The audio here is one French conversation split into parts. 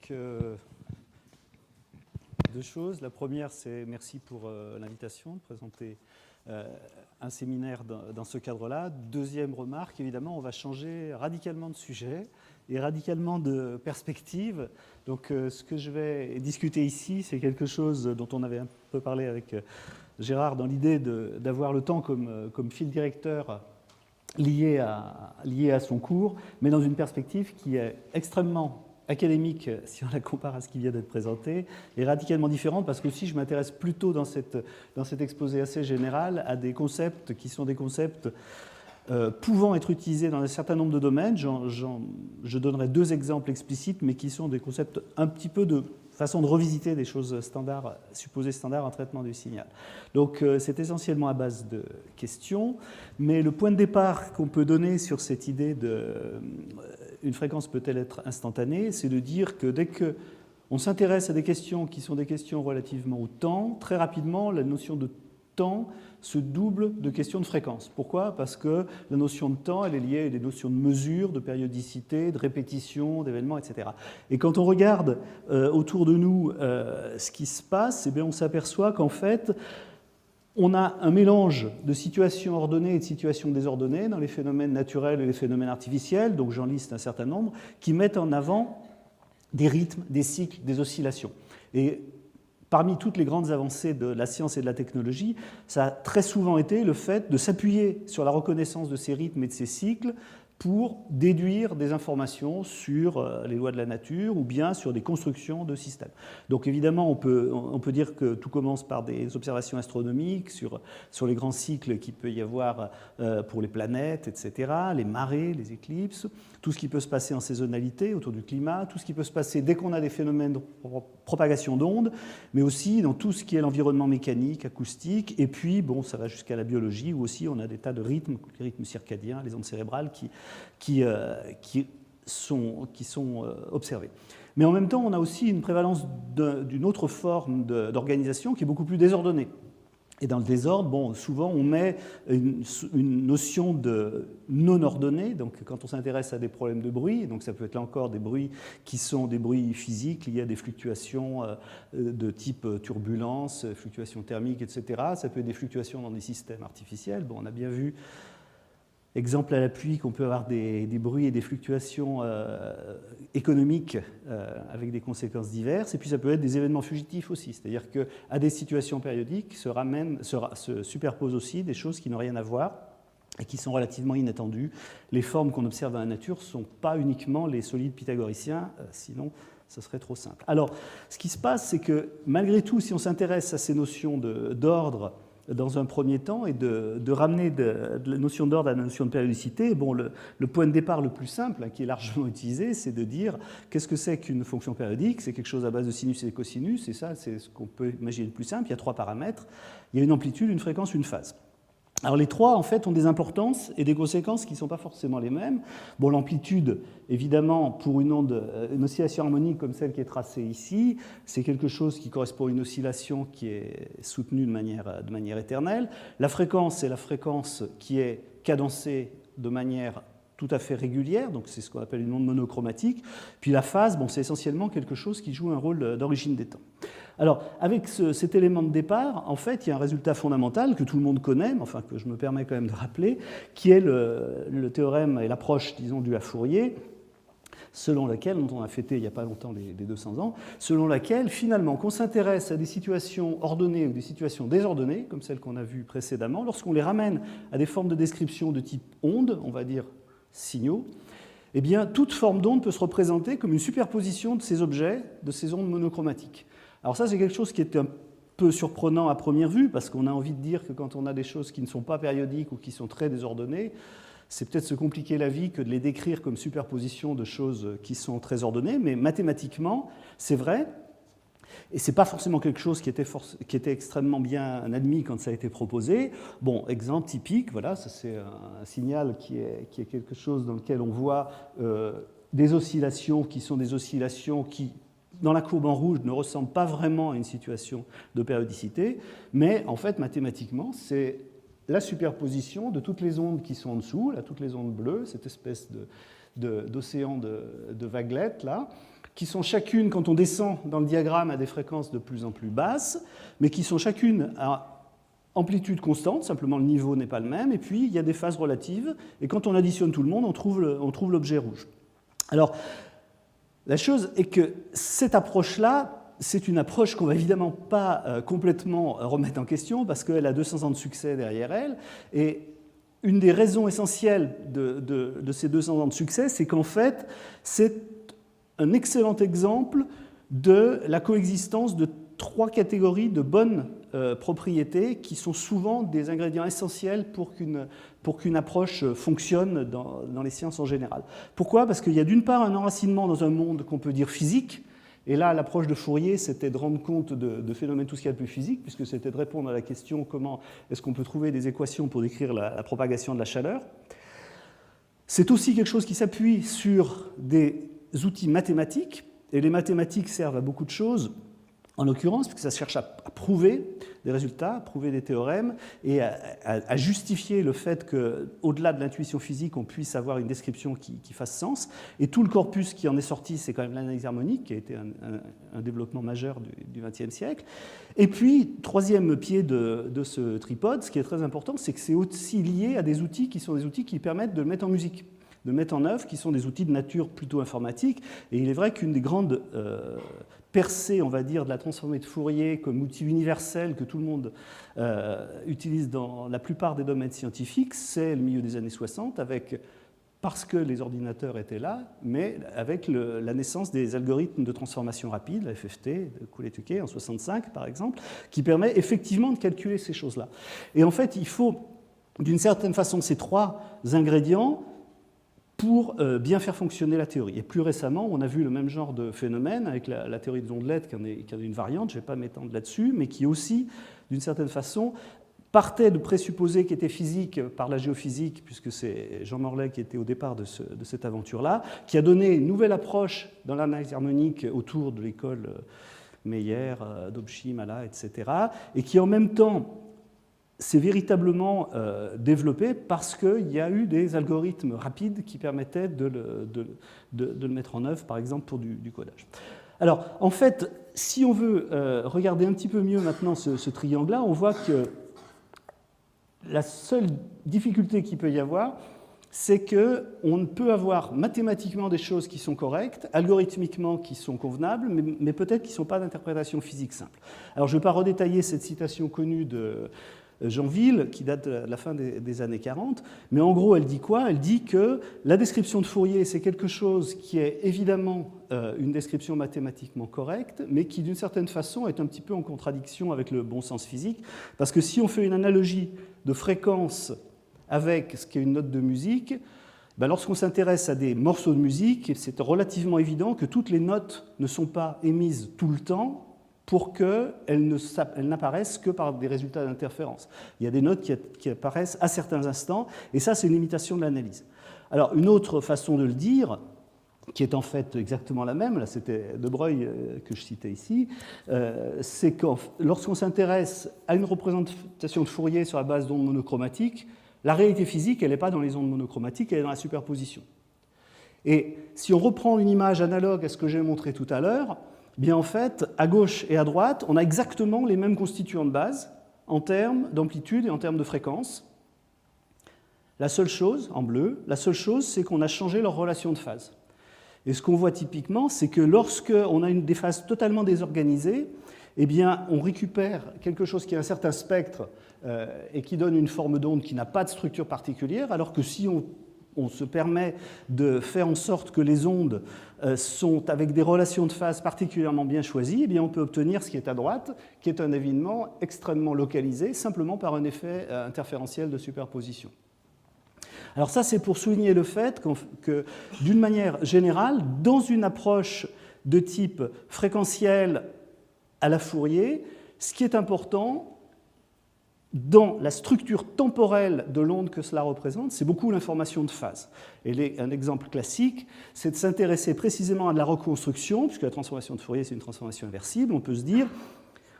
Donc, deux choses. La première, c'est merci pour l'invitation de présenter un séminaire dans ce cadre-là. Deuxième remarque, évidemment, on va changer radicalement de sujet et radicalement de perspective. Donc, ce que je vais discuter ici, c'est quelque chose dont on avait un peu parlé avec Gérard dans l'idée d'avoir le temps comme fil directeur lié à son cours, mais dans une perspective qui est extrêmement académique, si on la compare à ce qui vient d'être présenté, et radicalement différente, parce que aussi je m'intéresse plutôt dans cet exposé assez général à des concepts qui sont des concepts pouvant être utilisés dans un certain nombre de domaines. Je donnerai deux exemples explicites, mais qui sont des concepts un petit peu de façon de revisiter des choses standards, supposées standards en traitement du signal. Donc c'est essentiellement à base de questions, mais le point de départ qu'on peut donner sur cette idée d'une fréquence peut-elle être instantanée, c'est de dire que dès qu'on s'intéresse à des questions qui sont des questions relativement au temps, très rapidement la notion de temps se double de questions de fréquence. Pourquoi ? Parce que la notion de temps, elle est liée à des notions de mesure, de périodicité, de répétition, d'événements, etc. Et quand on regarde autour de nous ce qui se passe, eh bien, on s'aperçoit qu'en fait, on a un mélange de situations ordonnées et de situations désordonnées dans les phénomènes naturels et les phénomènes artificiels, donc j'en liste un certain nombre, qui mettent en avant des rythmes, des cycles, des oscillations. Et parmi toutes les grandes avancées de la science et de la technologie, ça a très souvent été le fait de s'appuyer sur la reconnaissance de ces rythmes et de ces cycles pour déduire des informations sur les lois de la nature ou bien sur des constructions de systèmes. Donc évidemment, on peut dire que tout commence par des observations astronomiques sur les grands cycles qu'il peut y avoir pour les planètes, etc., les marées, les éclipses, tout ce qui peut se passer en saisonnalité autour du climat, tout ce qui peut se passer dès qu'on a des phénomènes de propagation d'ondes, mais aussi dans tout ce qui est l'environnement mécanique, acoustique, et puis, bon, ça va jusqu'à la biologie, où aussi on a des tas de rythmes, les rythmes circadiens, les ondes cérébrales, qui sont observés. Mais en même temps, on a aussi une prévalence d'une autre forme d'organisation qui est beaucoup plus désordonnée. Et dans le désordre, bon, souvent on met une notion de non-ordonnée. Donc quand on s'intéresse à des problèmes de bruit, donc ça peut être là encore des bruits qui sont des bruits physiques liés à des fluctuations de type turbulence, fluctuations thermiques, etc. Ça peut être des fluctuations dans des systèmes artificiels. Bon, on a bien vu, exemple à l'appui, qu'on peut avoir des bruits et des fluctuations économiques avec des conséquences diverses. Et puis ça peut être des événements fugitifs aussi. C'est-à-dire qu'à des situations périodiques se superposent aussi des choses qui n'ont rien à voir et qui sont relativement inattendues. Les formes qu'on observe dans la nature ne sont pas uniquement les solides pythagoriciens, sinon ce serait trop simple. Alors, ce qui se passe, c'est que malgré tout, si on s'intéresse à ces notions d'ordre, dans un premier temps, et de ramener de la notion d'ordre à la notion de périodicité, bon, le point de départ le plus simple, qui est largement utilisé, c'est de dire qu'est-ce que c'est qu'une fonction périodique ? C'est quelque chose à base de sinus et de cosinus, et ça, c'est ce qu'on peut imaginer le plus simple. Il y a trois paramètres. Il y a une amplitude, une fréquence, une phase. Alors les trois, en fait, ont des importances et des conséquences qui ne sont pas forcément les mêmes. Bon, l'amplitude, évidemment, pour une oscillation harmonique comme celle qui est tracée ici, c'est quelque chose qui correspond à une oscillation qui est soutenue de manière éternelle. La fréquence, c'est la fréquence qui est cadencée de manière tout à fait régulière, donc c'est ce qu'on appelle une onde monochromatique. Puis la phase, bon, c'est essentiellement quelque chose qui joue un rôle d'origine des temps. Alors, avec cet élément de départ, en fait, il y a un résultat fondamental que tout le monde connaît, mais enfin que je me permets quand même de rappeler, qui est le théorème et l'approche, disons, du Fourier, selon laquelle, dont on a fêté il n'y a pas longtemps les 200 ans, selon laquelle, finalement, qu'on s'intéresse à des situations ordonnées ou des situations désordonnées, comme celles qu'on a vues précédemment, lorsqu'on les ramène à des formes de description de type onde, on va dire signaux, eh bien, toute forme d'onde peut se représenter comme une superposition de ces objets, de ces ondes monochromatiques. Alors ça, c'est quelque chose qui est un peu surprenant à première vue, parce qu'on a envie de dire que quand on a des choses qui ne sont pas périodiques ou qui sont très désordonnées, c'est peut-être se compliquer la vie que de les décrire comme superposition de choses qui sont très ordonnées, mais mathématiquement, c'est vrai, et ce n'est pas forcément quelque chose qui était extrêmement bien admis quand ça a été proposé. Bon, exemple typique, voilà, ça c'est un signal qui est quelque chose dans lequel on voit des oscillations qui sont des oscillations qui, dans la courbe en rouge, ne ressemble pas vraiment à une situation de périodicité, mais en fait, mathématiquement, c'est la superposition de toutes les ondes qui sont en dessous, là, toutes les ondes bleues, cette espèce d'océan de vaguelettes, là, qui sont chacune, quand on descend dans le diagramme, à des fréquences de plus en plus basses, mais qui sont chacune à amplitude constante, simplement le niveau n'est pas le même, et puis il y a des phases relatives, et quand on additionne tout le monde, on trouve l'objet rouge. Alors, la chose est que cette approche-là, c'est une approche qu'on ne va évidemment pas complètement remettre en question, parce qu'elle a 200 ans de succès derrière elle, et une des raisons essentielles de ces 200 ans de succès, c'est qu'en fait, c'est un excellent exemple de la coexistence de 3 catégories de bonnes propriétés qui sont souvent des ingrédients essentiels pour qu'une approche fonctionne dans les sciences en général. Pourquoi? Parce qu'il y a d'une part un enracinement dans un monde qu'on peut dire physique, et là l'approche de Fourier c'était de rendre compte de phénomènes tout ce qu'il y a de plus physique, puisque c'était de répondre à la question comment est-ce qu'on peut trouver des équations pour décrire la propagation de la chaleur. C'est aussi quelque chose qui s'appuie sur des outils mathématiques, et les mathématiques servent à beaucoup de choses, en l'occurrence, parce que ça cherche à prouver des résultats, à prouver des théorèmes, et à justifier le fait qu'au-delà de l'intuition physique, on puisse avoir une description qui fasse sens. Et tout le corpus qui en est sorti, c'est quand même l'analyse harmonique, qui a été un développement majeur du XXe siècle. Et puis, troisième pied de ce tripode, ce qui est très important, c'est que c'est aussi lié à des outils qui sont des outils qui permettent de le mettre en musique, de mettre en œuvre, qui sont des outils de nature plutôt informatique. Et il est vrai qu'une des grandes percée, on va dire, de la transformée de Fourier comme outil universel que tout le monde utilise dans la plupart des domaines scientifiques, c'est le milieu des années 60, parce que les ordinateurs étaient là, mais avec la naissance des algorithmes de transformation rapide, la FFT, de Cooley-Tukey en 65 par exemple, qui permet effectivement de calculer ces choses-là. Et en fait, il faut, d'une certaine façon, ces 3 ingrédients pour bien faire fonctionner la théorie. Et plus récemment, on a vu le même genre de phénomène avec la théorie des ondelettes, qui en est une variante, je ne vais pas m'étendre là-dessus, mais qui aussi, d'une certaine façon, partait de présupposés qui étaient physiques par la géophysique, puisque c'est Jean Morlet qui était au départ de cette aventure-là, qui a donné une nouvelle approche dans l'analyse harmonique autour de l'école Meyer, Dobschi, Mala, etc., et qui en même temps s'est véritablement développé parce qu'il y a eu des algorithmes rapides qui permettaient de le mettre en œuvre, par exemple pour du codage. Alors, en fait, si on veut regarder un petit peu mieux maintenant ce triangle-là, on voit que la seule difficulté qu'il peut y avoir, c'est qu'on ne peut avoir mathématiquement des choses qui sont correctes, algorithmiquement qui sont convenables, mais peut-être qui ne sont pas d'interprétation physique simple. Alors, je ne vais pas redétailler cette citation connue de Jeanville, qui date de la fin des années 40, mais en gros, elle dit quoi? Elle dit que la description de Fourier, c'est quelque chose qui est évidemment une description mathématiquement correcte, mais qui, d'une certaine façon, est un petit peu en contradiction avec le bon sens physique, parce que si on fait une analogie de fréquence avec ce qui est une note de musique, ben lorsqu'on s'intéresse à des morceaux de musique, c'est relativement évident que toutes les notes ne sont pas émises tout le temps, pour qu'elles n'apparaissent que par des résultats d'interférence. Il y a des notes qui apparaissent à certains instants, et ça, c'est une limitation de l'analyse. Alors, une autre façon de le dire, qui est en fait exactement la même, là c'était De Broglie que je citais ici, c'est que lorsqu'on s'intéresse à une représentation de Fourier sur la base d'ondes monochromatiques, la réalité physique, elle n'est pas dans les ondes monochromatiques, elle est dans la superposition. Et si on reprend une image analogue à ce que j'ai montré tout à l'heure, bien en fait, à gauche et à droite, on a exactement les mêmes constituants de base en termes d'amplitude et en termes de fréquence. La seule chose, en bleu, c'est qu'on a changé leur relation de phase. Et ce qu'on voit typiquement, c'est que lorsqu'on a des phases totalement désorganisées, eh bien, on récupère quelque chose qui a un certain spectre et qui donne une forme d'onde qui n'a pas de structure particulière, alors que si on se permet de faire en sorte que les ondes sont avec des relations de phase particulièrement bien choisies, eh bien on peut obtenir ce qui est à droite, qui est un événement extrêmement localisé, simplement par un effet interférentiel de superposition. Alors ça, c'est pour souligner le fait que, d'une manière générale, dans une approche de type fréquentiel à la Fourier, ce qui est important, dans la structure temporelle de l'onde que cela représente, c'est beaucoup l'information de phase. Et un exemple classique, c'est de s'intéresser précisément à de la reconstruction, puisque la transformation de Fourier, c'est une transformation inversible. On peut se dire,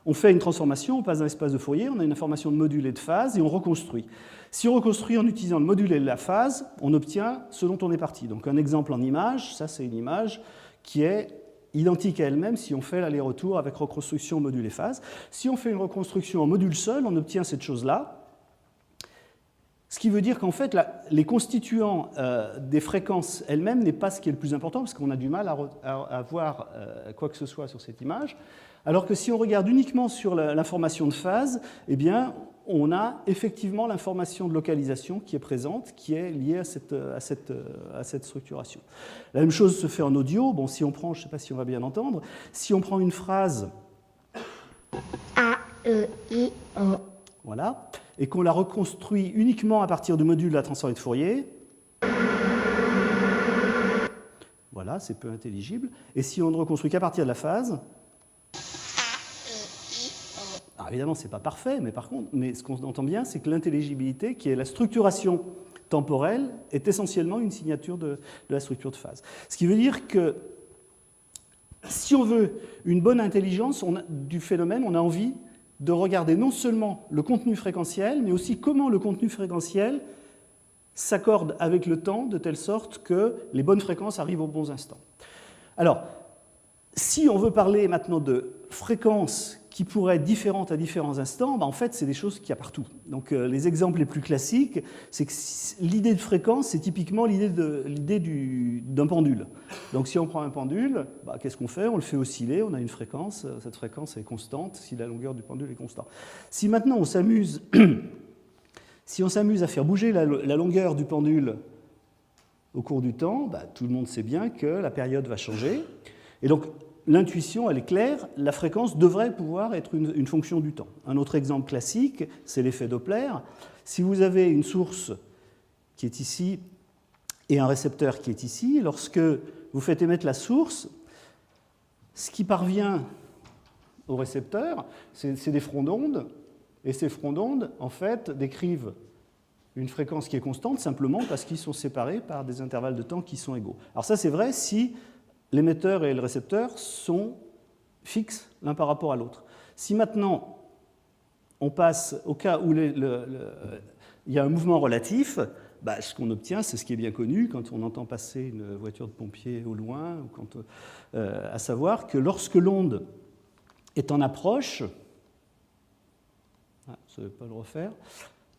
on fait une transformation, on passe dans l'espace de Fourier, on a une information de module et de phase, et on reconstruit. Si on reconstruit en utilisant le module et la phase, on obtient ce dont on est parti. Donc un exemple en image, ça c'est une image qui est identique à elle-même si on fait l'aller-retour avec reconstruction module et phase. Si on fait une reconstruction en module seul, on obtient cette chose-là. Ce qui veut dire qu'en fait, les constituants des fréquences elles-mêmes n'est pas ce qui est le plus important, parce qu'on a du mal à voir quoi que ce soit sur cette image. Alors que si on regarde uniquement sur l'information de phase, eh bien, on a effectivement l'information de localisation qui est présente, qui est liée à cette structuration. La même chose se fait en audio. Bon, si on prend, je ne sais pas si on va bien entendre, si on prend une phrase A, E, I, O, voilà, et qu'on la reconstruit uniquement à partir du module de la transformée de Fourier, voilà, c'est peu intelligible. Et si on ne reconstruit qu'à partir de la phase, alors évidemment, ce n'est pas parfait, mais ce qu'on entend bien, c'est que l'intelligibilité, qui est la structuration temporelle, est essentiellement une signature de la structure de phase. Ce qui veut dire que si on veut une bonne intelligence du phénomène, on a envie de regarder non seulement le contenu fréquentiel, mais aussi comment le contenu fréquentiel s'accorde avec le temps, de telle sorte que les bonnes fréquences arrivent aux bons instants. Alors, si on veut parler maintenant de fréquences qui pourraient être différentes à différents instants, en fait, c'est des choses qu'il y a partout. Donc, les exemples les plus classiques, c'est que l'idée de fréquence, c'est typiquement l'idée d'un pendule. Donc, si on prend un pendule, qu'est-ce qu'on fait? On le fait osciller, on a une fréquence, cette fréquence est constante si la longueur du pendule est constante. Si maintenant on s'amuse, si on s'amuse à faire bouger la longueur du pendule au cours du temps, tout le monde sait bien que la période va changer. Et donc, l'intuition, elle est claire, la fréquence devrait pouvoir être une fonction du temps. Un autre exemple classique, c'est l'effet Doppler. Si vous avez une source qui est ici et un récepteur qui est ici, lorsque vous faites émettre la source, ce qui parvient au récepteur, c'est des fronts d'onde, et ces fronts d'onde, en fait, décrivent une fréquence qui est constante simplement parce qu'ils sont séparés par des intervalles de temps qui sont égaux. Alors ça, c'est vrai si l'émetteur et le récepteur sont fixes l'un par rapport à l'autre. Si maintenant on passe au cas où il y a un mouvement relatif, ce qu'on obtient, c'est ce qui est bien connu quand on entend passer une voiture de pompier au loin, à savoir que lorsque l'onde est en approche, je ne vais pas le refaire.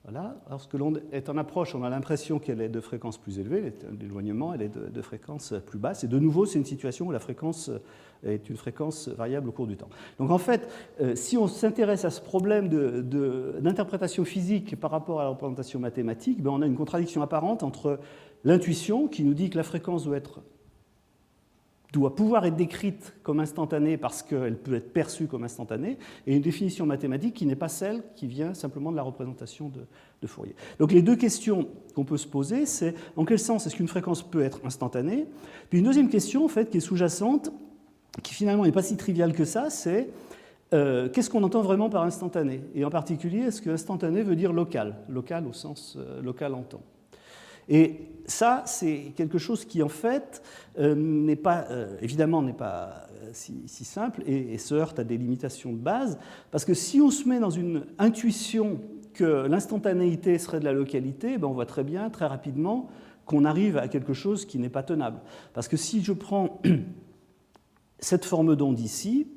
Voilà. Lorsque l'onde est en approche, on a l'impression qu'elle est de fréquence plus élevée, l'éloignement, elle est de fréquence plus basse. Et de nouveau, c'est une situation où la fréquence est une fréquence variable au cours du temps. Donc en fait, si on s'intéresse à ce problème d'interprétation physique par rapport à la représentation mathématique, on a une contradiction apparente entre l'intuition qui nous dit que la fréquence doit pouvoir être décrite comme instantanée parce qu'elle peut être perçue comme instantanée, et une définition mathématique qui n'est pas celle qui vient simplement de la représentation de Fourier. Donc les deux questions qu'on peut se poser, c'est en quel sens est-ce qu'une fréquence peut être instantanée? Puis une deuxième question, en fait, qui est sous-jacente, qui finalement n'est pas si triviale que ça, c'est qu'est-ce qu'on entend vraiment par instantané? Et en particulier, est-ce que instantané veut dire local? Local au sens local en temps. Et ça, c'est quelque chose qui, en fait, évidemment n'est pas si simple et se heurte à des limitations de base, parce que si on se met dans une intuition que l'instantanéité serait de la localité, on voit très bien, très rapidement, qu'on arrive à quelque chose qui n'est pas tenable. Parce que si je prends cette forme d'onde ici,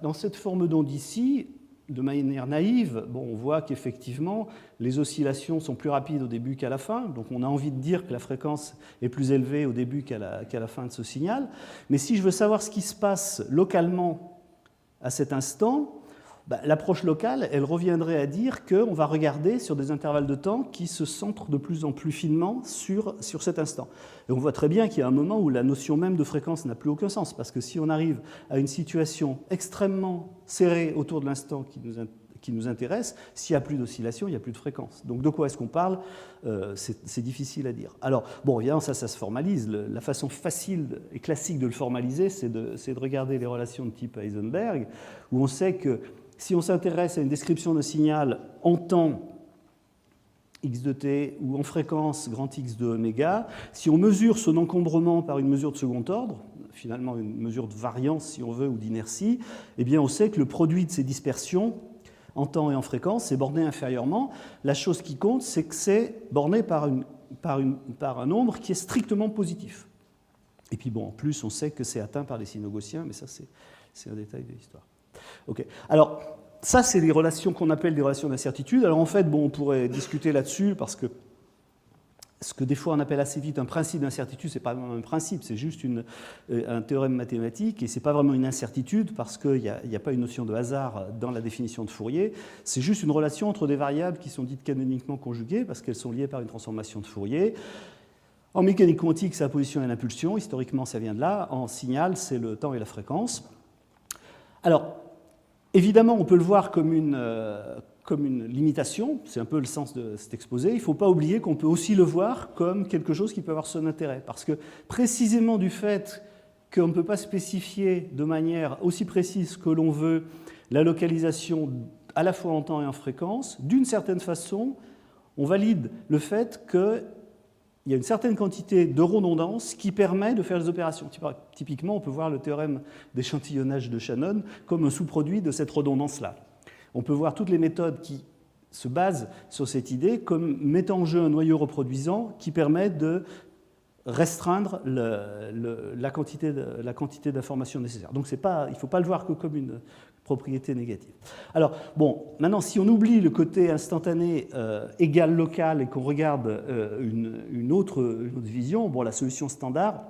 dans cette forme d'onde ici, de manière naïve, on voit qu'effectivement, les oscillations sont plus rapides au début qu'à la fin, donc on a envie de dire que la fréquence est plus élevée au début qu'à la fin de ce signal. Mais si je veux savoir ce qui se passe localement à cet instant, l'approche locale, elle reviendrait à dire qu'on va regarder sur des intervalles de temps qui se centrent de plus en plus finement sur cet instant. Et on voit très bien qu'il y a un moment où la notion même de fréquence n'a plus aucun sens, parce que si on arrive à une situation extrêmement serrée autour de l'instant qui nous intéresse, s'il n'y a plus d'oscillation, il n'y a plus de fréquence. Donc de quoi est-ce qu'on parle? C'est difficile à dire. Alors, évidemment, ça se formalise. La façon facile et classique de le formaliser, c'est de regarder les relations de type Heisenberg, où on sait que si on s'intéresse à une description de signal en temps x de t ou en fréquence grand X de oméga, si on mesure son encombrement par une mesure de second ordre, finalement une mesure de variance si on veut ou d'inertie, eh bien on sait que le produit de ces dispersions en temps et en fréquence est borné inférieurement. La chose qui compte, c'est que c'est borné par un nombre qui est strictement positif. Et puis bon, en plus, on sait que c'est atteint par les signaux gaussiens, mais ça, c'est un détail de l'histoire. Ok. Alors, ça, c'est les relations qu'on appelle des relations d'incertitude. Alors en fait, bon, on pourrait discuter là-dessus, parce que ce que des fois on appelle assez vite un principe d'incertitude, ce n'est pas vraiment un principe, c'est juste un théorème mathématique, et ce n'est pas vraiment une incertitude, parce qu'il n'y a pas une notion de hasard dans la définition de Fourier, c'est juste une relation entre des variables qui sont dites canoniquement conjuguées, parce qu'elles sont liées par une transformation de Fourier. En mécanique quantique, c'est la position et l'impulsion, historiquement ça vient de là, en signal, c'est le temps et la fréquence. Alors, évidemment, on peut le voir comme une limitation, c'est un peu le sens de cet exposé. Il ne faut pas oublier qu'on peut aussi le voir comme quelque chose qui peut avoir son intérêt, parce que précisément du fait qu'on ne peut pas spécifier de manière aussi précise que l'on veut la localisation à la fois en temps et en fréquence, d'une certaine façon, on valide le fait qu'il y a une certaine quantité de redondance qui permet de faire les opérations. Typiquement, on peut voir le théorème d'échantillonnage de Shannon comme un sous-produit de cette redondance-là. On peut voir toutes les méthodes qui se basent sur cette idée comme mettant en jeu un noyau reproduisant qui permet de restreindre la quantité d'informations nécessaires. Donc il ne faut pas le voir que comme une propriété négative. Alors, bon, maintenant, si on oublie le côté instantané égal local et qu'on regarde une autre vision, bon, la solution standard,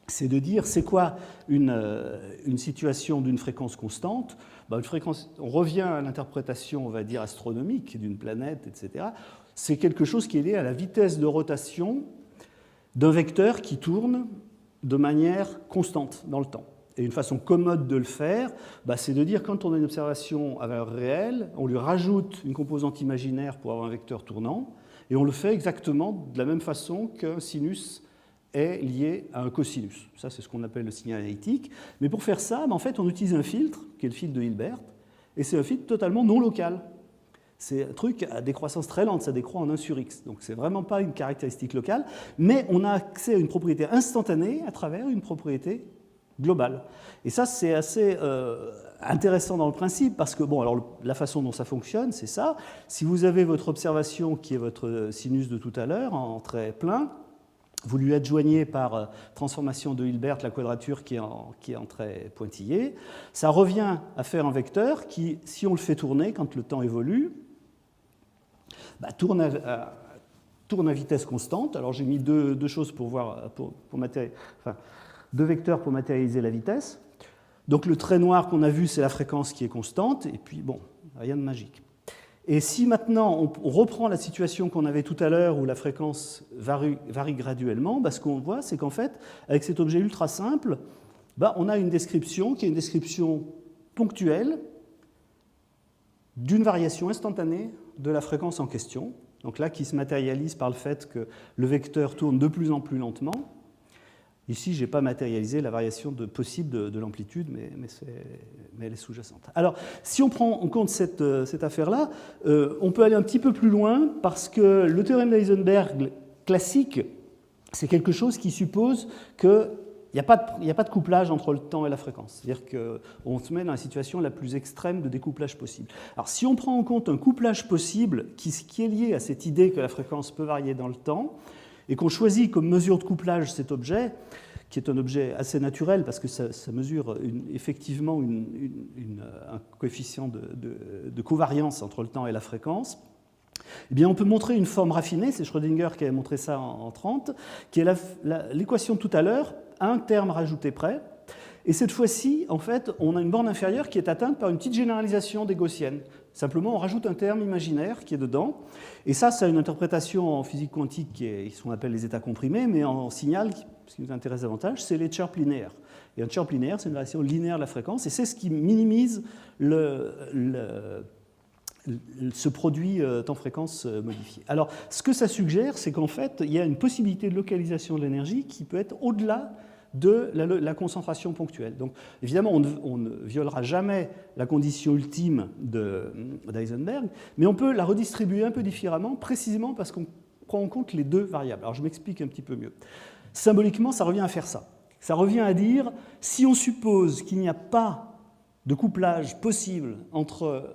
c'est de dire c'est quoi une situation d'une fréquence constante. Une fréquence, on revient à l'interprétation, on va dire, astronomique d'une planète, etc. C'est quelque chose qui est lié à la vitesse de rotation d'un vecteur qui tourne de manière constante dans le temps. Et une façon commode de le faire, c'est de dire quand on a une observation à valeur réelle, on lui rajoute une composante imaginaire pour avoir un vecteur tournant, et on le fait exactement de la même façon qu'un sinus est lié à un cosinus. Ça, c'est ce qu'on appelle le signal analytique. Mais pour faire ça, en fait, on utilise un filtre, qui est le filtre de Hilbert, et c'est un filtre totalement non local. C'est un truc à décroissance très lente, ça décroît en 1 sur x. Donc, c'est vraiment pas une caractéristique locale, mais on a accès à une propriété instantanée à travers une propriété globale. Et ça, c'est assez intéressant dans le principe, parce que, bon, alors la façon dont ça fonctionne, c'est ça. Si vous avez votre observation, qui est votre sinus de tout à l'heure, en trait plein, vous lui adjoignez par transformation de Hilbert la quadrature qui est en trait pointillé. Ça revient à faire un vecteur qui, si on le fait tourner quand le temps évolue, tourne à vitesse constante. Alors j'ai mis deux choses pour voir, deux vecteurs pour matérialiser la vitesse. Donc le trait noir qu'on a vu, c'est la fréquence qui est constante, et puis bon, rien de magique. Et si maintenant on reprend la situation qu'on avait tout à l'heure où la fréquence varie graduellement, ce qu'on voit, c'est qu'en fait, avec cet objet ultra simple, on a une description qui est une description ponctuelle d'une variation instantanée de la fréquence en question. Donc là, qui se matérialise par le fait que le vecteur tourne de plus en plus lentement. Ici, je n'ai pas matérialisé la variation possible de l'amplitude, mais elle est sous-jacente. Alors, si on prend en compte cette affaire-là, on peut aller un petit peu plus loin, parce que le théorème d'Heisenberg classique, c'est quelque chose qui suppose qu'il n'y a pas de couplage entre le temps et la fréquence. C'est-à-dire qu'on se met dans la situation la plus extrême de découplage possible. Alors, si on prend en compte un couplage possible qui est lié à cette idée que la fréquence peut varier dans le temps, et qu'on choisit comme mesure de couplage cet objet, qui est un objet assez naturel parce que ça mesure effectivement un coefficient de covariance entre le temps et la fréquence, eh bien on peut montrer une forme raffinée, c'est Schrödinger qui avait montré ça en 30, qui est l'équation de tout à l'heure, un terme rajouté près, et cette fois-ci, en fait, on a une borne inférieure qui est atteinte par une petite généralisation des gaussiennes. Simplement, on rajoute un terme imaginaire qui est dedans. Et ça a une interprétation en physique quantique qui ce qu'on appelle les états comprimés, mais en signal, ce qui nous intéresse davantage, c'est les chirps linéaires. Et un chirp linéaire, c'est une variation linéaire de la fréquence, et c'est ce qui minimise ce produit temps-fréquence modifié. Alors, ce que ça suggère, c'est qu'en fait, il y a une possibilité de localisation de l'énergie qui peut être au-delà de la concentration ponctuelle. Donc, évidemment, on ne violera jamais la condition ultime d'Heisenberg, mais on peut la redistribuer un peu différemment, précisément parce qu'on prend en compte les deux variables. Alors, je m'explique un petit peu mieux. Symboliquement, ça revient à faire ça. Ça revient à dire, si on suppose qu'il n'y a pas de couplage possible entre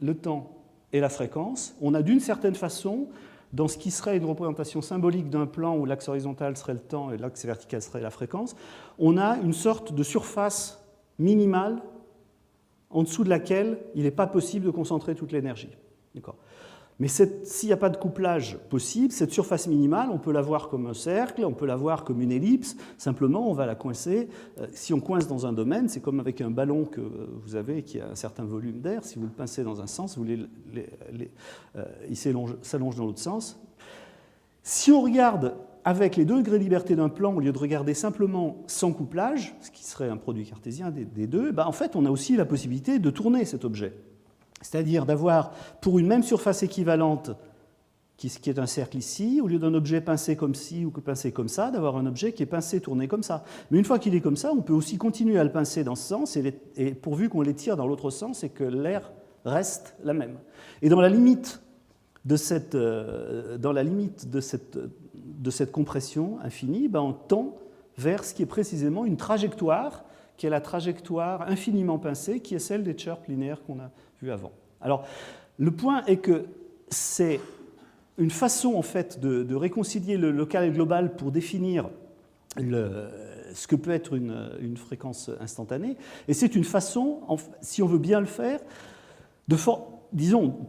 le temps et la fréquence, on a d'une certaine façon dans ce qui serait une représentation symbolique d'un plan où l'axe horizontal serait le temps et l'axe vertical serait la fréquence, on a une sorte de surface minimale en dessous de laquelle il n'est pas possible de concentrer toute l'énergie. D'accord. Mais s'il n'y a pas de couplage possible, cette surface minimale, on peut la voir comme un cercle, on peut la voir comme une ellipse, simplement on va la coincer. Si on coince dans un domaine, c'est comme avec un ballon que vous avez qui a un certain volume d'air, si vous le pincez dans un sens, il s'allonge dans l'autre sens. Si on regarde avec les 2 degrés de liberté d'un plan, au lieu de regarder simplement sans couplage, ce qui serait un produit cartésien des deux, en fait on a aussi la possibilité de tourner cet objet. C'est-à-dire d'avoir, pour une même surface équivalente, qui est un cercle ici, au lieu d'un objet pincé comme ci ou pincé comme ça, d'avoir un objet qui est pincé, tourné comme ça. Mais une fois qu'il est comme ça, on peut aussi continuer à le pincer dans ce sens, et pourvu qu'on l'étire dans l'autre sens et que l'air reste la même. Et dans la limite de cette compression infinie, on tend vers ce qui est précisément une trajectoire, qui est la trajectoire infiniment pincée, qui est celle des chirps linéaires qu'on a vu avant. Alors, le point est que c'est une façon, en fait, de réconcilier le local et le global pour définir ce que peut être une fréquence instantanée. Et c'est une façon, si on veut bien le faire,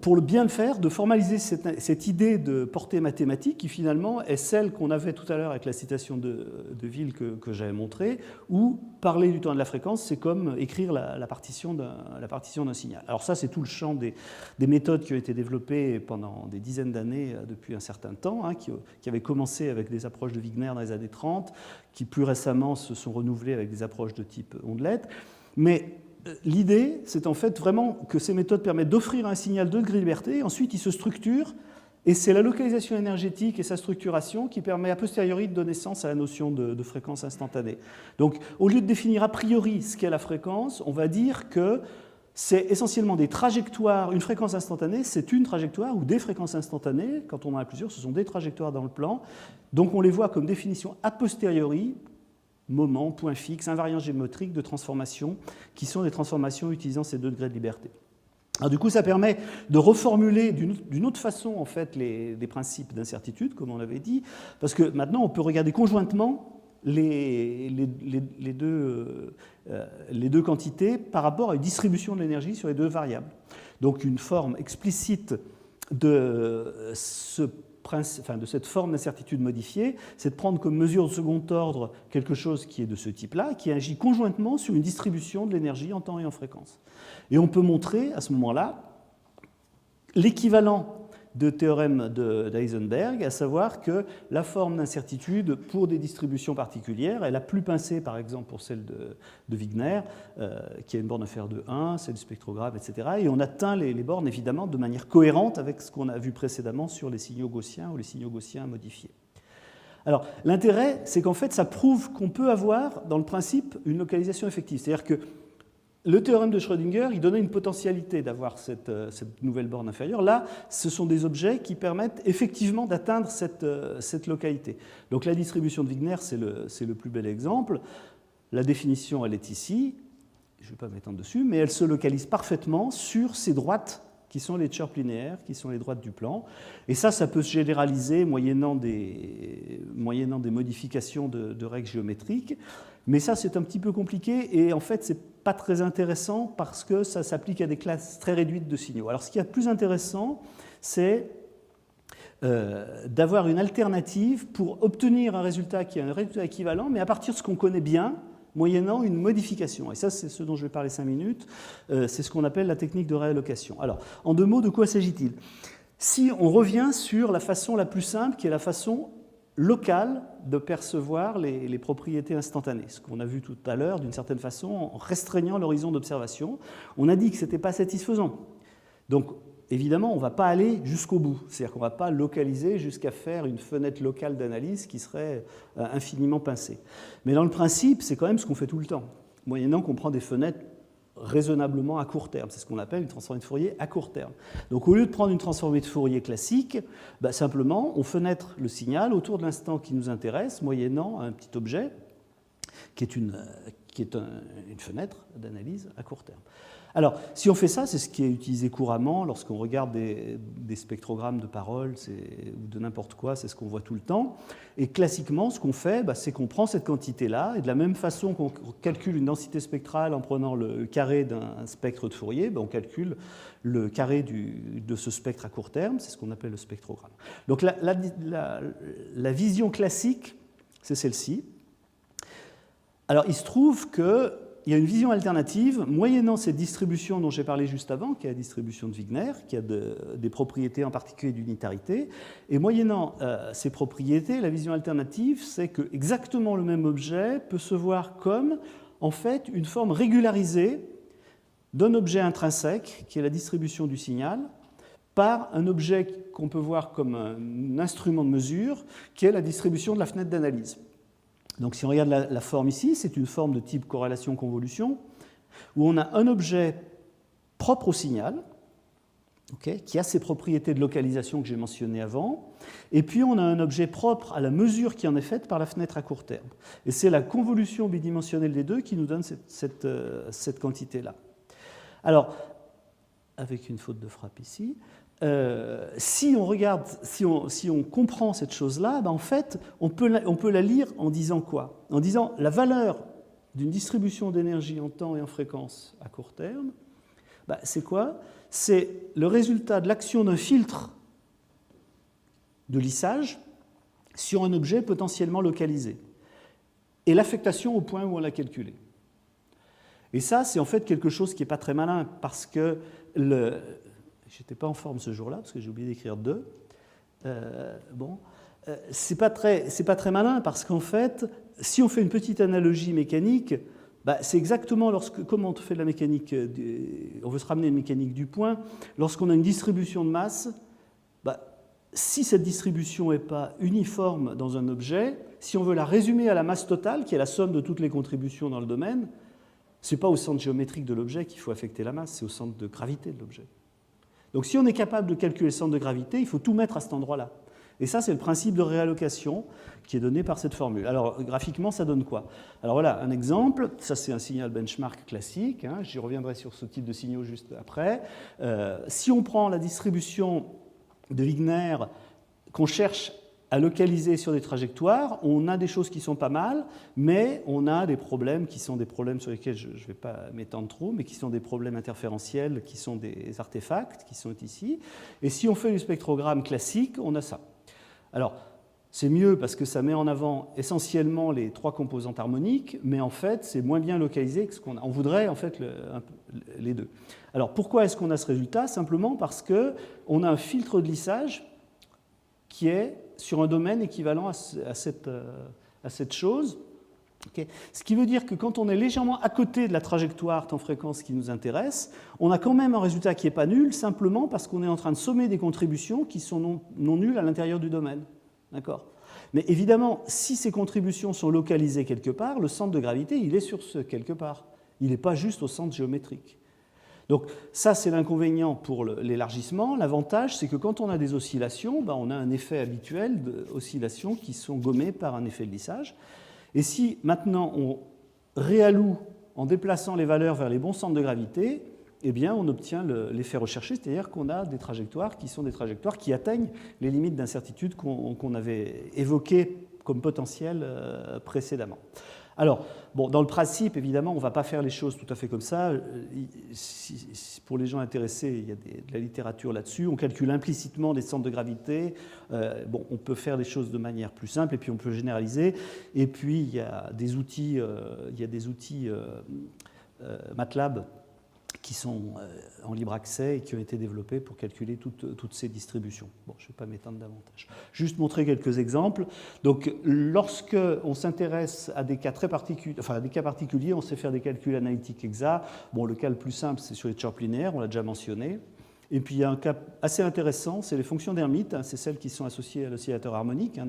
pour le bien le faire, de formaliser cette idée de portée mathématique qui finalement est celle qu'on avait tout à l'heure avec la citation de Wille que j'avais montrée, où parler du temps et de la fréquence, c'est comme écrire la partition d'un signal. Alors ça, c'est tout le champ des méthodes qui ont été développées pendant des dizaines d'années depuis un certain temps, qui avaient commencé avec des approches de Wigner dans les années 30, qui plus récemment se sont renouvelées avec des approches de type ondelette. Mais l'idée, c'est en fait vraiment que ces méthodes permettent d'offrir un signal de degré de liberté, ensuite il se structure, et c'est la localisation énergétique et sa structuration qui permet a posteriori de donner sens à la notion de fréquence instantanée. Donc, au lieu de définir a priori ce qu'est la fréquence, on va dire que c'est essentiellement des trajectoires. Une fréquence instantanée, c'est une trajectoire ou des fréquences instantanées. Quand on en a plusieurs, ce sont des trajectoires dans le plan. Donc, on les voit comme définition a posteriori, moment, point fixe, invariants géométriques de transformation, qui sont des transformations utilisant ces 2 degrés de liberté. Alors, du coup, ça permet de reformuler d'une autre façon en fait, les principes d'incertitude, comme on l'avait dit, parce que maintenant, on peut regarder conjointement les deux quantités par rapport à une distribution de l'énergie sur les 2 variables. Donc, une forme explicite de cette forme d'incertitude modifiée, c'est de prendre comme mesure de second ordre quelque chose qui est de ce type-là, qui agit conjointement sur une distribution de l'énergie en temps et en fréquence. Et on peut montrer à ce moment-là l'équivalent de théorème d'Heisenberg, à savoir que la forme d'incertitude pour des distributions particulières est la plus pincée, par exemple pour celle de Wigner, qui a une borne inférieure de 1, celle du spectrographe, etc. Et on atteint les bornes, évidemment, de manière cohérente avec ce qu'on a vu précédemment sur les signaux gaussiens ou les signaux gaussiens modifiés. Alors, l'intérêt, c'est qu'en fait, ça prouve qu'on peut avoir, dans le principe, une localisation effective. C'est-à-dire que le théorème de Schrödinger, il donnait une potentialité d'avoir cette nouvelle borne inférieure. Là, ce sont des objets qui permettent effectivement d'atteindre cette localité. Donc la distribution de Wigner, c'est le plus bel exemple. La définition, elle est ici. Je ne vais pas m'étendre dessus, mais elle se localise parfaitement sur ces droites qui sont les chirps linéaires, qui sont les droites du plan. Et ça peut se généraliser moyennant des modifications de règles géométriques. Mais ça, c'est un petit peu compliqué et en fait, ce n'est pas très intéressant parce que ça s'applique à des classes très réduites de signaux. Alors, ce qui est plus intéressant, c'est d'avoir une alternative pour obtenir un résultat qui est un résultat équivalent, mais à partir de ce qu'on connaît bien, moyennant une modification. Et ça, c'est ce dont je vais parler 5 minutes. C'est ce qu'on appelle la technique de réallocation. Alors, en 2 mots, de quoi s'agit-il? Si on revient sur la façon la plus simple, qui est la façon locale de percevoir les propriétés instantanées. Ce qu'on a vu tout à l'heure, d'une certaine façon, en restreignant l'horizon d'observation. On a dit que ce n'était pas satisfaisant. Donc, évidemment, on ne va pas aller jusqu'au bout. C'est-à-dire qu'on ne va pas localiser jusqu'à faire une fenêtre locale d'analyse qui serait infiniment pincée. Mais dans le principe, c'est quand même ce qu'on fait tout le temps, moyennant qu'on prend des fenêtres raisonnablement à court terme. C'est ce qu'on appelle une transformée de Fourier à court terme. Donc au lieu de prendre une transformée de Fourier classique, simplement on fenêtre le signal autour de l'instant qui nous intéresse, moyennant un petit objet qui est une fenêtre d'analyse à court terme. Alors, si on fait ça, c'est ce qui est utilisé couramment lorsqu'on regarde des spectrogrammes de paroles ou de n'importe quoi, c'est ce qu'on voit tout le temps. Et classiquement, ce qu'on fait, c'est qu'on prend cette quantité-là, et de la même façon qu'on calcule une densité spectrale en prenant le carré d'un spectre de Fourier, on calcule le carré de ce spectre à court terme, c'est ce qu'on appelle le spectrogramme. Donc la vision classique, c'est celle-ci. Alors, il se trouve que il y a une vision alternative, moyennant cette distribution dont j'ai parlé juste avant, qui est la distribution de Wigner, qui a des propriétés en particulier d'unitarité. Et moyennant ces propriétés, la vision alternative, c'est que exactement le même objet peut se voir comme, en fait, une forme régularisée d'un objet intrinsèque, qui est la distribution du signal, par un objet qu'on peut voir comme un instrument de mesure, qui est la distribution de la fenêtre d'analyse. Donc si on regarde la forme ici, c'est une forme de type corrélation-convolution, où on a un objet propre au signal, qui a ses propriétés de localisation que j'ai mentionnées avant, et puis on a un objet propre à la mesure qui en est faite par la fenêtre à court terme. Et c'est la convolution bidimensionnelle des deux qui nous donne cette quantité-là. Alors, avec une faute de frappe ici, si on comprend cette chose-là, en fait, on peut la lire en disant quoi? En disant la valeur d'une distribution d'énergie en temps et en fréquence à court terme, c'est quoi? C'est le résultat de l'action d'un filtre de lissage sur un objet potentiellement localisé et l'affectation au point où on l'a calculé. Et ça, c'est en fait quelque chose qui n'est pas très malin parce que je n'étais pas en forme ce jour-là, parce que j'ai oublié d'écrire 2. C'est pas très malin, parce qu'en fait, si on fait une petite analogie mécanique, c'est exactement comment on fait de la mécanique, on veut se ramener à une mécanique du point, lorsqu'on a une distribution de masse, si cette distribution n'est pas uniforme dans un objet, si on veut la résumer à la masse totale, qui est la somme de toutes les contributions dans le domaine, ce n'est pas au centre géométrique de l'objet qu'il faut affecter la masse, c'est au centre de gravité de l'objet. Donc si on est capable de calculer le centre de gravité, il faut tout mettre à cet endroit-là. Et ça, c'est le principe de réallocation qui est donné par cette formule. Alors, graphiquement, ça donne quoi? Alors voilà, un exemple. Ça, c'est un signal benchmark classique. J'y reviendrai sur ce type de signaux juste après. Si on prend la distribution de Wigner qu'on cherche à localiser sur des trajectoires, on a des choses qui sont pas mal, mais on a des problèmes qui sont des problèmes sur lesquels je ne vais pas m'étendre trop, mais qui sont des problèmes interférentiels, qui sont des artefacts, qui sont ici. Et si on fait du spectrogramme classique, on a ça. Alors, c'est mieux parce que ça met en avant essentiellement les 3 composantes harmoniques, mais en fait, c'est moins bien localisé que ce qu'on a. On voudrait en fait les deux. Alors, pourquoi est-ce qu'on a ce résultat? Simplement parce qu'on a un filtre de lissage qui est sur un domaine équivalent à cette chose. Ce qui veut dire que quand on est légèrement à côté de la trajectoire temps-fréquence qui nous intéresse, on a quand même un résultat qui n'est pas nul, simplement parce qu'on est en train de sommer des contributions qui sont non nulles à l'intérieur du domaine. D'accord? Mais évidemment, si ces contributions sont localisées quelque part, le centre de gravité, il est sur ce quelque part. Il n'est pas juste au centre géométrique. Donc ça, c'est l'inconvénient pour l'élargissement. L'avantage, c'est que quand on a des oscillations, on a un effet habituel d'oscillations qui sont gommées par un effet de lissage. Et si maintenant on réalloue en déplaçant les valeurs vers les bons centres de gravité, eh bien on obtient l'effet recherché, c'est-à-dire qu'on a des trajectoires qui sont des trajectoires qui atteignent les limites d'incertitude qu'on avait évoquées comme potentielles précédemment. Alors, dans le principe, évidemment, on ne va pas faire les choses tout à fait comme ça. Pour les gens intéressés, il y a de la littérature là-dessus. On calcule implicitement des centres de gravité. On peut faire les choses de manière plus simple, et puis on peut généraliser. Et puis, il y a des outils, MATLAB qui sont en libre accès et qui ont été développés pour calculer toutes ces distributions. Je ne vais pas m'étendre davantage. Juste montrer quelques exemples. Donc, lorsque on s'intéresse à des cas très particuliers, on sait faire des calculs analytiques exacts. Le cas le plus simple, c'est sur les chirps linéaires, on l'a déjà mentionné. Et puis, il y a un cas assez intéressant, c'est les fonctions d'Hermite. C'est celles qui sont associées à l'oscillateur harmonique,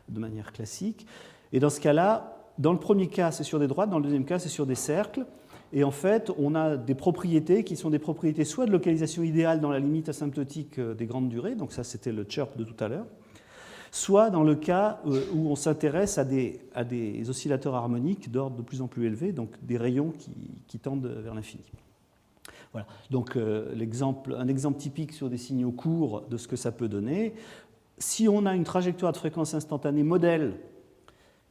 de manière classique. Et dans ce cas-là, dans le premier cas, c'est sur des droites, dans le deuxième cas, c'est sur des cercles. Et en fait, on a des propriétés qui sont des propriétés soit de localisation idéale dans la limite asymptotique des grandes durées, donc ça c'était le chirp de tout à l'heure, soit dans le cas où on s'intéresse à des oscillateurs harmoniques d'ordre de plus en plus élevé, donc des rayons qui tendent vers l'infini. Voilà. Donc un exemple typique sur des signaux courts de ce que ça peut donner. Si on a une trajectoire de fréquence instantanée modèle,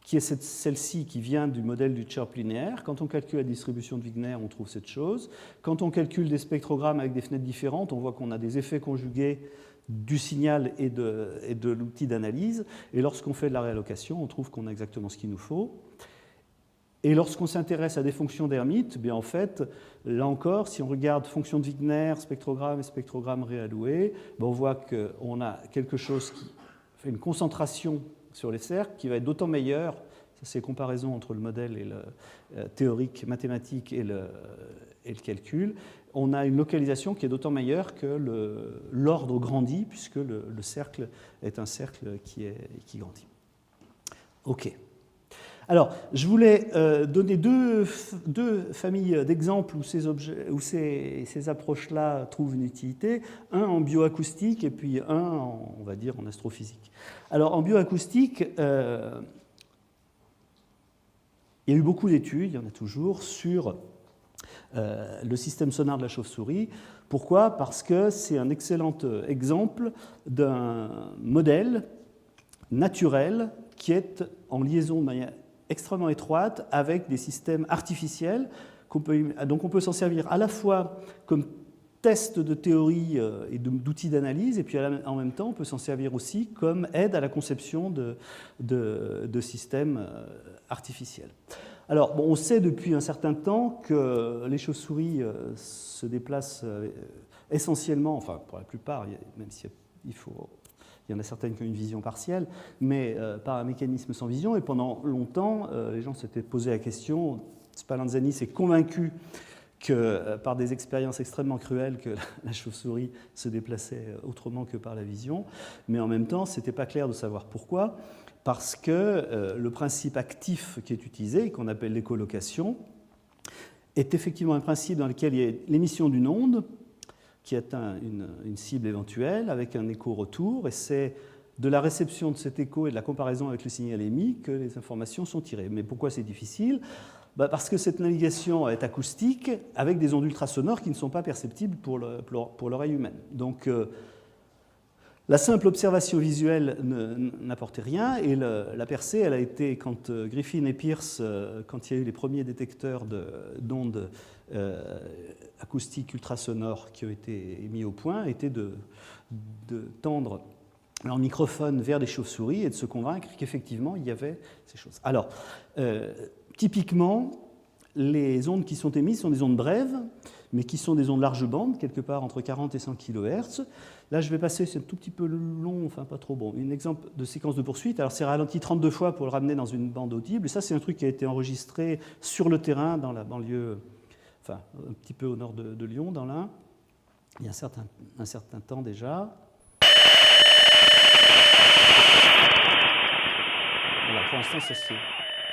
qui est celle-ci qui vient du modèle du chirp linéaire, quand on calcule la distribution de Wigner, on trouve cette chose. Quand on calcule des spectrogrammes avec des fenêtres différentes, on voit qu'on a des effets conjugués du signal et de l'outil d'analyse. Et lorsqu'on fait de la réallocation, on trouve qu'on a exactement ce qu'il nous faut. Et lorsqu'on s'intéresse à des fonctions d'Hermite, bien en fait, là encore, si on regarde fonction de Wigner, spectrogramme et spectrogramme réalloué, ben on voit qu'on a quelque chose qui fait une concentration sur les cercles qui va être d'autant meilleure, ça c'est comparaison entre le modèle et le théorique mathématique et le calcul, on a une localisation qui est d'autant meilleure que l'ordre grandit, puisque le cercle est un cercle qui grandit. OK. Alors, je voulais donner deux familles d'exemples où ces approches-là trouvent une utilité, un en bioacoustique et puis un, on va dire, en astrophysique. Alors, en bioacoustique, il y a eu beaucoup d'études, il y en a toujours, sur le système sonore de la chauve-souris. Pourquoi ? Parce que c'est un excellent exemple d'un modèle naturel qui est en liaison de manière extrêmement étroite avec des systèmes artificiels. Donc on peut s'en servir à la fois comme test de théorie et d'outils d'analyse, et puis en même temps on peut s'en servir aussi comme aide à la conception de systèmes artificiels. Alors, bon, on sait depuis un certain temps que les chauves-souris se déplacent essentiellement, enfin pour la plupart, même s'il y en a certaines qui ont une vision partielle, mais par un mécanisme sans vision. Et pendant longtemps, les gens s'étaient posé la question, Spallanzani s'est convaincu que par des expériences extrêmement cruelles que la chauve-souris se déplaçait autrement que par la vision, mais en même temps, ce n'était pas clair de savoir pourquoi, parce que le principe actif qui est utilisé, qu'on appelle l'écholocation, est effectivement un principe dans lequel il y a l'émission d'une onde qui atteint une cible éventuelle avec un écho retour, et c'est de la réception de cet écho et de la comparaison avec le signal émis que les informations sont tirées. Mais pourquoi c'est difficile ? Parce que cette navigation est acoustique avec des ondes ultrasonores qui ne sont pas perceptibles pour l'oreille humaine. Donc la simple observation visuelle n'apportait rien, et la percée, elle a été, quand Griffin et Pierce, quand il y a eu les premiers détecteurs d'ondes acoustiques ultrasonores qui ont été mis au point, était de tendre leur microphone vers des chauves-souris et de se convaincre qu'effectivement il y avait ces choses. Alors, typiquement, les ondes qui sont émises sont des ondes brèves, mais qui sont des ondes large bande, quelque part entre 40 et 100 kHz. Là, je vais passer, c'est un tout petit peu long, enfin pas trop bon, un exemple de séquence de poursuite. Alors, c'est ralenti 32 fois pour le ramener dans une bande audible. Et ça, c'est un truc qui a été enregistré sur le terrain, dans la banlieue, enfin un petit peu au nord de Lyon, dans l'Ain, il y a un certain temps déjà. Voilà, pour l'instant, ça se...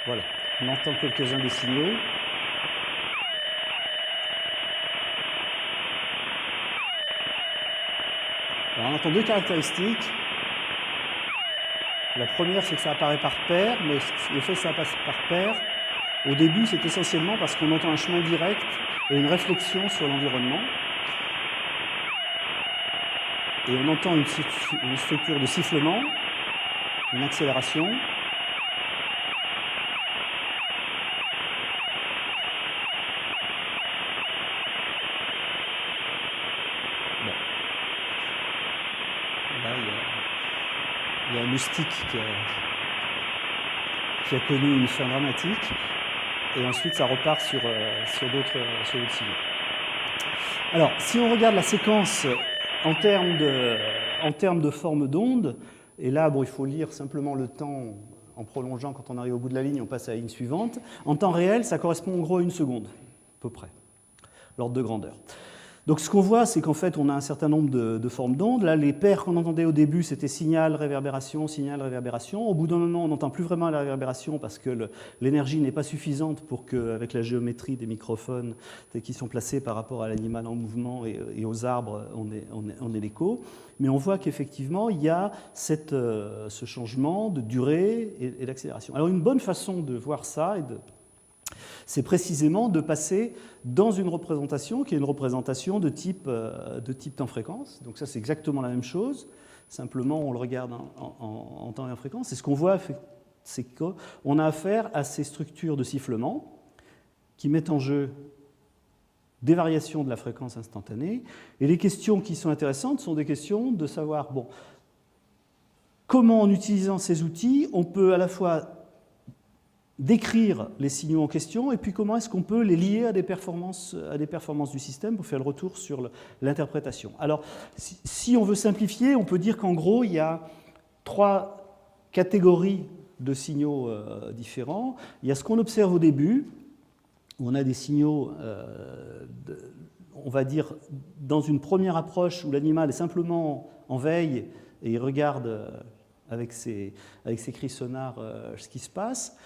Voilà, on entend quelques-uns des signaux. Alors, on entend deux caractéristiques. La première, c'est que ça apparaît par paire, mais le fait que ça passe par paire, au début, c'est essentiellement parce qu'on entend un chemin direct et une réflexion sur l'environnement. Et on entend une structure de sifflement, une accélération. Bon. Là, il y a un moustique qui a connu une fin dramatique, et ensuite ça repart sur d'autres signaux. Alors, si on regarde la séquence en termes de forme d'onde, et là, bon, il faut lire simplement le temps en prolongeant. Quand on arrive au bout de la ligne, on passe à la ligne suivante. En temps réel, ça correspond en gros à 1 seconde, à peu près, l'ordre de grandeur. Donc ce qu'on voit, c'est qu'en fait, on a un certain nombre de formes d'ondes. Là, les paires qu'on entendait au début, c'était signal, réverbération, signal, réverbération. Au bout d'un moment, on n'entend plus vraiment la réverbération parce que l'énergie n'est pas suffisante pour qu'avec la géométrie des microphones qui sont placés par rapport à l'animal en mouvement et aux arbres, on ait l'écho. Mais on voit qu'effectivement, il y a ce changement de durée et d'accélération. Alors une bonne façon de voir ça c'est précisément de passer dans une représentation qui est une représentation de type temps-fréquence. Donc ça, c'est exactement la même chose. Simplement, on le regarde en temps et en fréquence. Et ce qu'on voit, c'est qu'on a affaire à ces structures de sifflement qui mettent en jeu des variations de la fréquence instantanée. Et les questions qui sont intéressantes sont des questions de savoir, bon, comment en utilisant ces outils, on peut à la fois décrire les signaux en question, et puis comment est-ce qu'on peut les lier à des performances du système pour faire le retour sur l'interprétation. Alors, si on veut simplifier, on peut dire qu'en gros, il y a 3 catégories de signaux différents. Il y a ce qu'on observe au début, où on a des signaux, on va dire, dans une première approche où l'animal est simplement en veille et il regarde avec ses cris sonars ce qui se passe,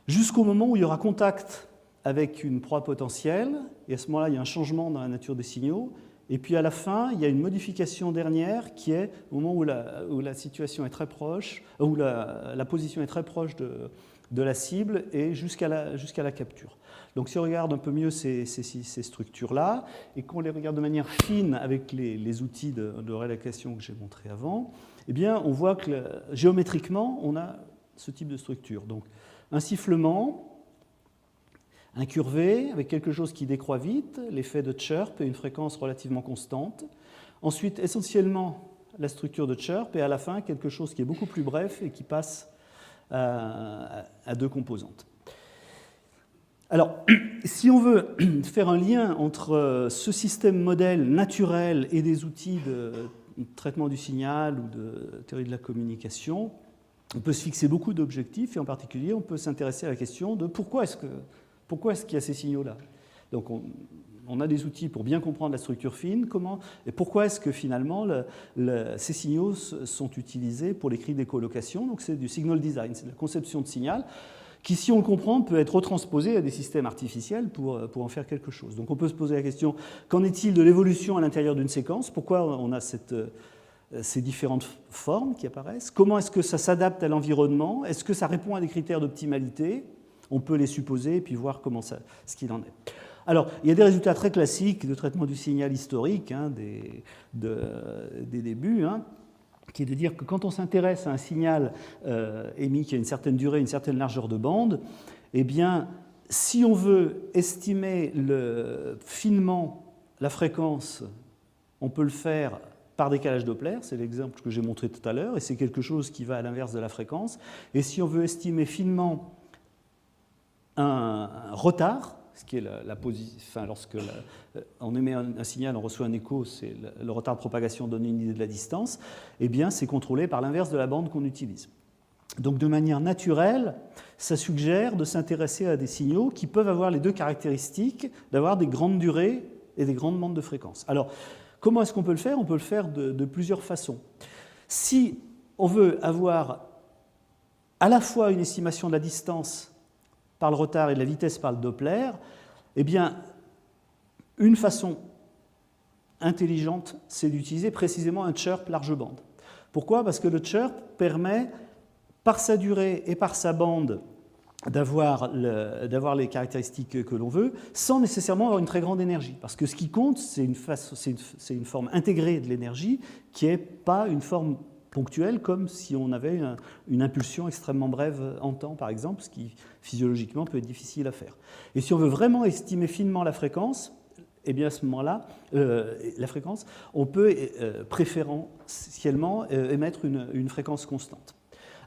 jusqu'au moment où il y aura contact avec une proie potentielle, et à ce moment-là, il y a un changement dans la nature des signaux, et puis à la fin, il y a une modification dernière qui est au moment où la situation est très proche, où la position est très proche de la cible et jusqu'à la capture. Donc si on regarde un peu mieux ces structures-là, et qu'on les regarde de manière fine avec les outils de relocation que j'ai montrés avant, eh bien, on voit que géométriquement, on a ce type de structure. Donc, un sifflement, incurvé, avec quelque chose qui décroît vite, l'effet de chirp et une fréquence relativement constante. Ensuite, essentiellement, la structure de chirp, et à la fin, quelque chose qui est beaucoup plus bref et qui passe à 2 composantes. Alors, si on veut faire un lien entre ce système modèle naturel et des outils de traitement du signal ou de théorie de la communication, on peut se fixer beaucoup d'objectifs, et en particulier, on peut s'intéresser à la question de pourquoi est-ce qu'il y a ces signaux-là. Donc, on a des outils pour bien comprendre la structure fine, et pourquoi est-ce que finalement ces signaux sont utilisés pour les cris d'écolocation. Donc, c'est du signal design, c'est de la conception de signal, qui, si on le comprend, peut être retransposé à des systèmes artificiels pour en faire quelque chose. Donc, on peut se poser la question, qu'en est-il de l'évolution à l'intérieur d'une séquence? Pourquoi on a ces différentes formes qui apparaissent? Comment est-ce que ça s'adapte à l'environnement? Est-ce que ça répond à des critères d'optimalité? On peut les supposer et puis voir ce qu'il en est. Alors, il y a des résultats très classiques de traitement du signal historique des débuts, qui est de dire que quand on s'intéresse à un signal émis qui a une certaine durée, une certaine largeur de bande, eh bien, si on veut estimer finement la fréquence, on peut le faire par décalage Doppler, c'est l'exemple que j'ai montré tout à l'heure, et c'est quelque chose qui va à l'inverse de la fréquence. Et si on veut estimer finement un retard, ce qui est la position, enfin, lorsque on émet un signal, on reçoit un écho, c'est le retard de propagation donne une idée de la distance, eh bien c'est contrôlé par l'inverse de la bande qu'on utilise. Donc de manière naturelle, ça suggère de s'intéresser à des signaux qui peuvent avoir les 2 caractéristiques d'avoir des grandes durées et des grandes bandes de fréquence. Alors, comment est-ce qu'on peut le faire? On peut le faire de plusieurs façons. Si on veut avoir à la fois une estimation de la distance par le retard et de la vitesse par le Doppler, eh bien, une façon intelligente, c'est d'utiliser précisément un chirp large bande. Pourquoi? Parce que le chirp permet, par sa durée et par sa bande, d'avoir les caractéristiques que l'on veut, sans nécessairement avoir une très grande énergie. Parce que ce qui compte, c'est une forme intégrée de l'énergie qui n'est pas une forme ponctuelle, comme si on avait une impulsion extrêmement brève en temps, par exemple, ce qui physiologiquement peut être difficile à faire. Et si on veut vraiment estimer finement la fréquence, eh bien à ce moment-là, la fréquence, on peut préférentiellement émettre une fréquence constante.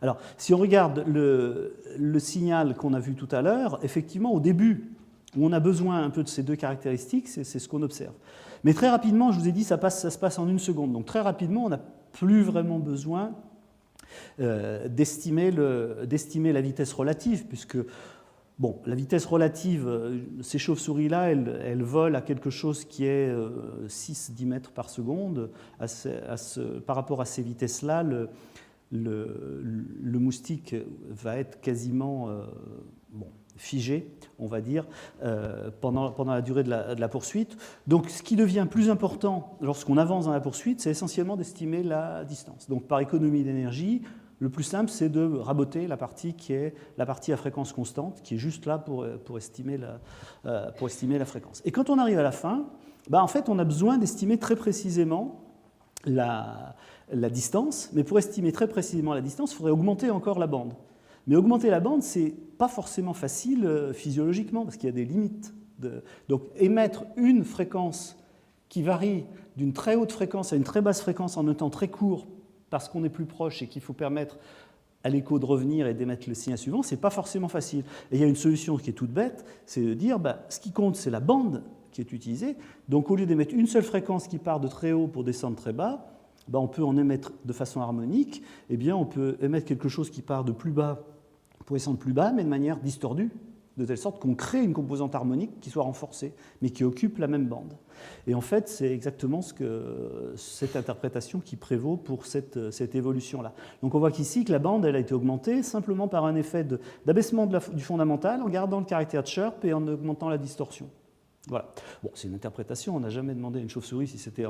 Alors, si on regarde le signal qu'on a vu tout à l'heure, effectivement, au début, où on a besoin un peu de ces 2 caractéristiques, c'est ce qu'on observe. Mais très rapidement, je vous ai dit, ça se passe en 1 seconde. Donc très rapidement, on n'a plus vraiment besoin d'estimer la vitesse relative, puisque bon, la vitesse relative, ces chauves-souris-là, elles volent à quelque chose qui est 6-10 mètres par seconde. Par rapport à ces vitesses-là, le moustique va être quasiment figé, on va dire, pendant la durée de la poursuite. Donc ce qui devient plus important lorsqu'on avance dans la poursuite, c'est essentiellement d'estimer la distance. Donc par économie d'énergie, le plus simple, c'est de raboter la partie qui est la partie à fréquence constante, qui est juste là pour estimer la fréquence. Et quand on arrive à la fin, en fait, on a besoin d'estimer très précisément la distance, mais pour estimer très précisément la distance, il faudrait augmenter encore la bande. Mais augmenter la bande, ce n'est pas forcément facile physiologiquement, parce qu'il y a des limites. Donc émettre une fréquence qui varie d'une très haute fréquence à une très basse fréquence en un temps très court, parce qu'on est plus proche et qu'il faut permettre à l'écho de revenir et d'émettre le signal suivant, ce n'est pas forcément facile. Et il y a une solution qui est toute bête, c'est de dire, ce qui compte, c'est la bande qui est utilisée. Donc au lieu d'émettre une seule fréquence qui part de très haut pour descendre très bas, on peut en émettre de façon harmonique. Eh bien, on peut émettre quelque chose qui part de plus bas pour descendre plus bas, mais de manière distordue, de telle sorte qu'on crée une composante harmonique qui soit renforcée, mais qui occupe la même bande. Et en fait, c'est exactement cette interprétation qui prévaut pour cette évolution-là. Donc on voit qu'ici que la bande elle a été augmentée simplement par un effet d'abaissement du fondamental en gardant le caractère de Chirp et en augmentant la distorsion. Voilà. Bon, c'est une interprétation, on n'a jamais demandé à une chauve-souris si c'était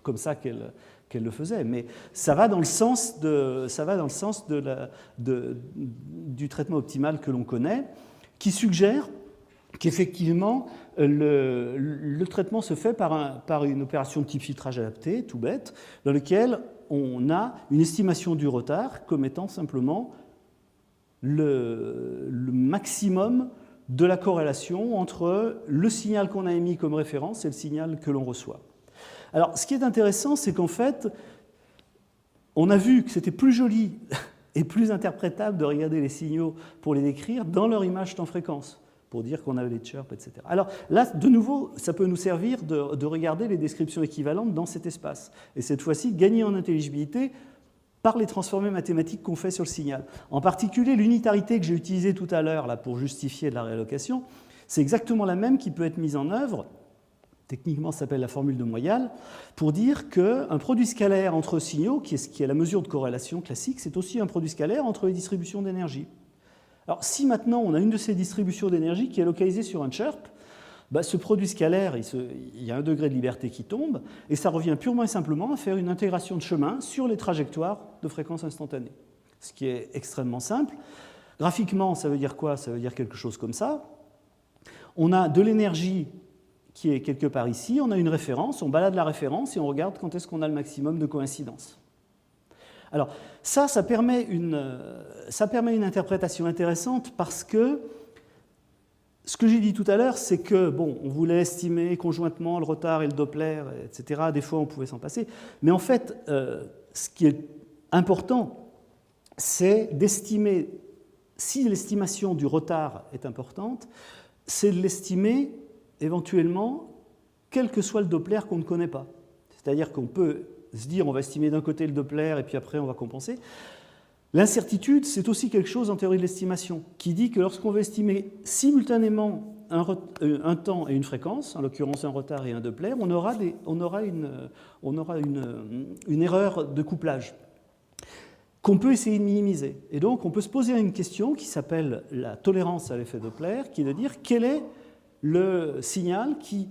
comme ça qu'elle le faisait, mais ça va dans le sens du traitement optimal que l'on connaît, qui suggère qu'effectivement, le traitement se fait par une opération de type filtrage adapté, tout bête, dans lequel on a une estimation du retard comme étant simplement le maximum de la corrélation entre le signal qu'on a émis comme référence et le signal que l'on reçoit. Alors, ce qui est intéressant, c'est qu'en fait, on a vu que c'était plus joli et plus interprétable de regarder les signaux pour les décrire dans leur image temps-fréquence, pour dire qu'on avait les chirps, etc. Alors là, de nouveau, ça peut nous servir de regarder les descriptions équivalentes dans cet espace. Et cette fois-ci, gagner en intelligibilité par les transformés mathématiques qu'on fait sur le signal. En particulier, l'unitarité que j'ai utilisée tout à l'heure là, pour justifier de la réallocation, c'est exactement la même qui peut être mise en œuvre, techniquement ça s'appelle la formule de Moyal, pour dire qu'un produit scalaire entre signaux, qui est la mesure de corrélation classique, c'est aussi un produit scalaire entre les distributions d'énergie. Alors si maintenant on a une de ces distributions d'énergie qui est localisée sur un chirp, ce produit scalaire, il y a un degré de liberté qui tombe, et ça revient purement et simplement à faire une intégration de chemin sur les trajectoires de fréquence instantanée. Ce qui est extrêmement simple. Graphiquement, ça veut dire quoi? Ça veut dire quelque chose comme ça. On a de l'énergie qui est quelque part ici, on a une référence, on balade la référence et on regarde quand est-ce qu'on a le maximum de coïncidence. Alors ça permet une interprétation intéressante parce que ce que j'ai dit tout à l'heure, c'est que, on voulait estimer conjointement le retard et le Doppler, etc. Des fois, on pouvait s'en passer. Mais en fait, ce qui est important, c'est d'estimer, si l'estimation du retard est importante, c'est de l'estimer éventuellement, quel que soit le Doppler qu'on ne connaît pas. C'est-à-dire qu'on peut se dire, on va estimer d'un côté le Doppler et puis après, on va compenser. L'incertitude, c'est aussi quelque chose en théorie de l'estimation, qui dit que lorsqu'on veut estimer simultanément un temps et une fréquence, en l'occurrence un retard et un Doppler, on aura une erreur de couplage qu'on peut essayer de minimiser. Et donc, on peut se poser une question qui s'appelle la tolérance à l'effet Doppler, qui est de dire quel est le signal qui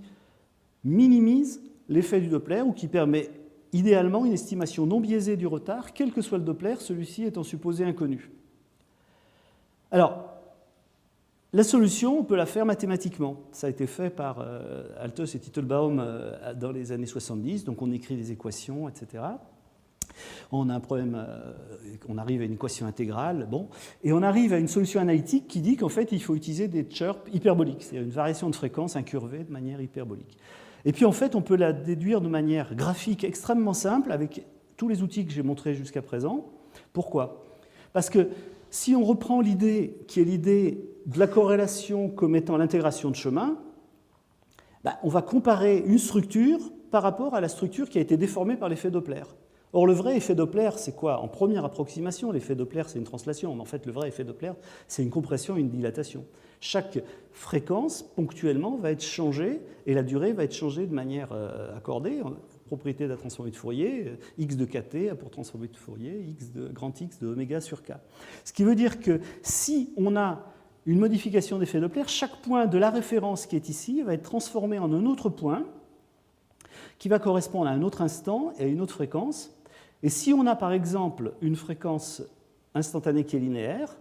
minimise l'effet du Doppler ou qui permet idéalement une estimation non biaisée du retard, quel que soit le Doppler, celui-ci étant supposé inconnu. Alors, la solution, on peut la faire mathématiquement. Ça a été fait par Althaus et Teitelbaum dans les années 70, donc on écrit des équations, etc. On a un problème, on arrive à une équation intégrale, et on arrive à une solution analytique qui dit qu'en fait, il faut utiliser des chirps hyperboliques, c'est-à-dire une variation de fréquence incurvée de manière hyperbolique. Et puis en fait, on peut la déduire de manière graphique extrêmement simple avec tous les outils que j'ai montrés jusqu'à présent. Pourquoi? Parce que si on reprend l'idée qui est l'idée de la corrélation comme étant l'intégration de chemin, on va comparer une structure par rapport à la structure qui a été déformée par l'effet Doppler. Or, le vrai effet Doppler, c'est quoi? En première approximation, l'effet Doppler, c'est une translation. Mais en fait, le vrai effet Doppler, c'est une compression et une dilatation. Chaque fréquence, ponctuellement, va être changée et la durée va être changée de manière accordée. Propriété d'un transformé de Fourier, x de kt pour transformé de Fourier, x de grand X de oméga sur k. Ce qui veut dire que si on a une modification d'effet Doppler, chaque point de la référence qui est ici va être transformé en un autre point qui va correspondre à un autre instant et à une autre fréquence. Et si on a par exemple une fréquence instantané qui est linéaire,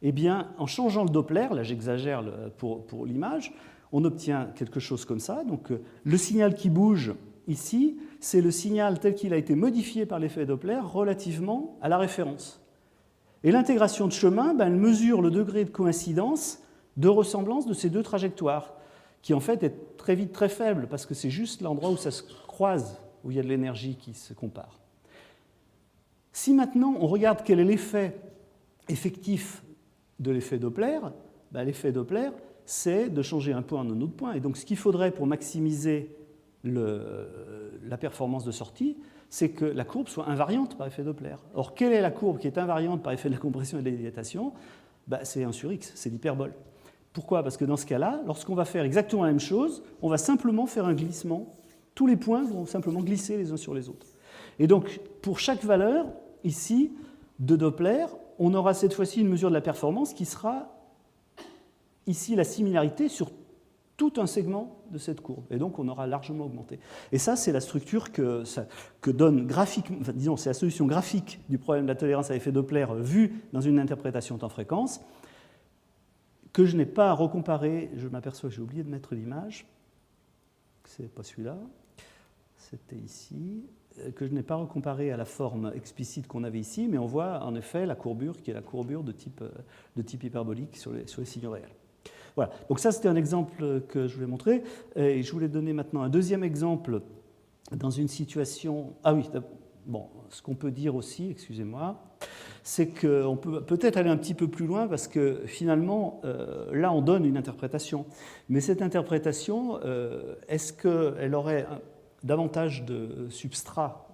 eh bien, en changeant le Doppler, là j'exagère pour l'image, on obtient quelque chose comme ça. Donc le signal qui bouge ici, c'est le signal tel qu'il a été modifié par l'effet Doppler relativement à la référence. Et l'intégration de chemin, elle mesure le degré de coïncidence de ressemblance de ces deux trajectoires, qui en fait est très vite très faible, parce que c'est juste l'endroit où ça se croise, où il y a de l'énergie qui se compare. Si maintenant on regarde quel est l'effet effectif de l'effet Doppler, l'effet Doppler, c'est de changer un point en un autre point. Et donc ce qu'il faudrait pour maximiser la performance de sortie, c'est que la courbe soit invariante par effet Doppler. Or, quelle est la courbe qui est invariante par effet de la compression et de la dilatation? C'est 1 sur x, c'est l'hyperbole. Pourquoi? Parce que dans ce cas-là, lorsqu'on va faire exactement la même chose, on va simplement faire un glissement. Tous les points vont simplement glisser les uns sur les autres. Et donc, pour chaque valeur, ici, de Doppler, on aura cette fois-ci une mesure de la performance qui sera ici la similarité sur tout un segment de cette courbe. Et donc, on aura largement augmenté. Et ça, c'est la structure que donne graphiquement, enfin, disons, c'est la solution graphique du problème de la tolérance à effet Doppler vue dans une interprétation temps-fréquence, que je n'ai pas recomparé. Je m'aperçois que j'ai oublié de mettre l'image. C'est pas celui-là. C'était ici. Que je n'ai pas recomparé à la forme explicite qu'on avait ici, mais on voit en effet la courbure qui est la courbure de type hyperbolique sur les signaux réels. Voilà, donc ça c'était un exemple que je voulais montrer, et je voulais donner maintenant un deuxième exemple dans une situation... Ah oui, bon, ce qu'on peut dire aussi, excusez-moi, c'est qu'on peut peut-être aller un petit peu plus loin parce que finalement, là on donne une interprétation, mais cette interprétation, est-ce qu'elle aurait davantage de substrats,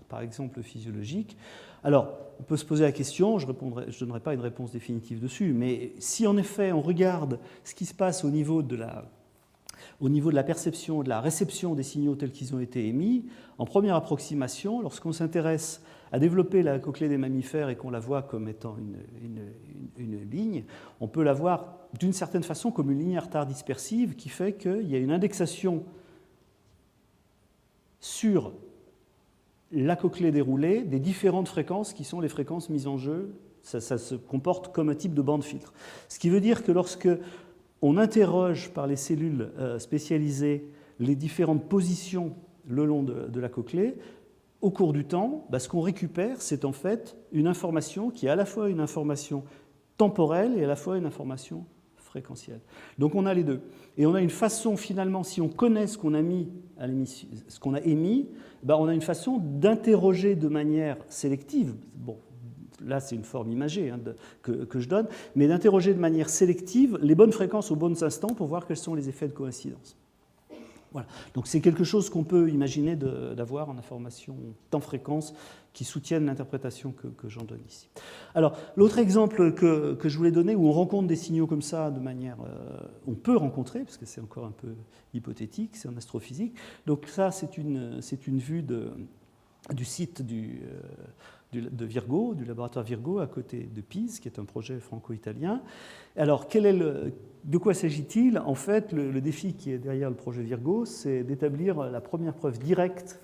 par exemple physiologiques? Alors, on peut se poser la question, je ne donnerai pas une réponse définitive dessus, mais si en effet on regarde ce qui se passe au niveau de la perception, de la réception des signaux tels qu'ils ont été émis, en première approximation, lorsqu'on s'intéresse à développer la cochlée des mammifères et qu'on la voit comme étant une ligne, on peut la voir d'une certaine façon comme une ligne à retard dispersive qui fait qu'il y a une indexation sur la cochlée déroulée des différentes fréquences qui sont les fréquences mises en jeu. Ça se comporte comme un type de bande filtre. Ce qui veut dire que lorsque on interroge par les cellules spécialisées les différentes positions le long de la cochlée, au cours du temps, ce qu'on récupère, c'est en fait une information qui est à la fois une information temporelle et à la fois une information fréquentielle. Donc on a les deux. Et on a une façon, finalement, si on connaît ce qu'on a mis à l'émission, ce qu'on a émis, on a une façon d'interroger de manière sélective. Bon, là c'est une forme imagée que je donne, mais d'interroger de manière sélective les bonnes fréquences aux bons instants pour voir quels sont les effets de coïncidence. Voilà. Donc c'est quelque chose qu'on peut imaginer d'avoir en information temps-fréquence qui soutiennent l'interprétation que j'en donne ici. Alors, l'autre exemple que je voulais donner, où on rencontre des signaux comme ça de manière... on peut rencontrer, parce que c'est encore un peu hypothétique, c'est en astrophysique. Donc ça, c'est une vue du site de Virgo, du laboratoire Virgo, à côté de Pise, qui est un projet franco-italien. Alors, de quoi s'agit-il? En fait, le défi qui est derrière le projet Virgo, c'est d'établir la première preuve directe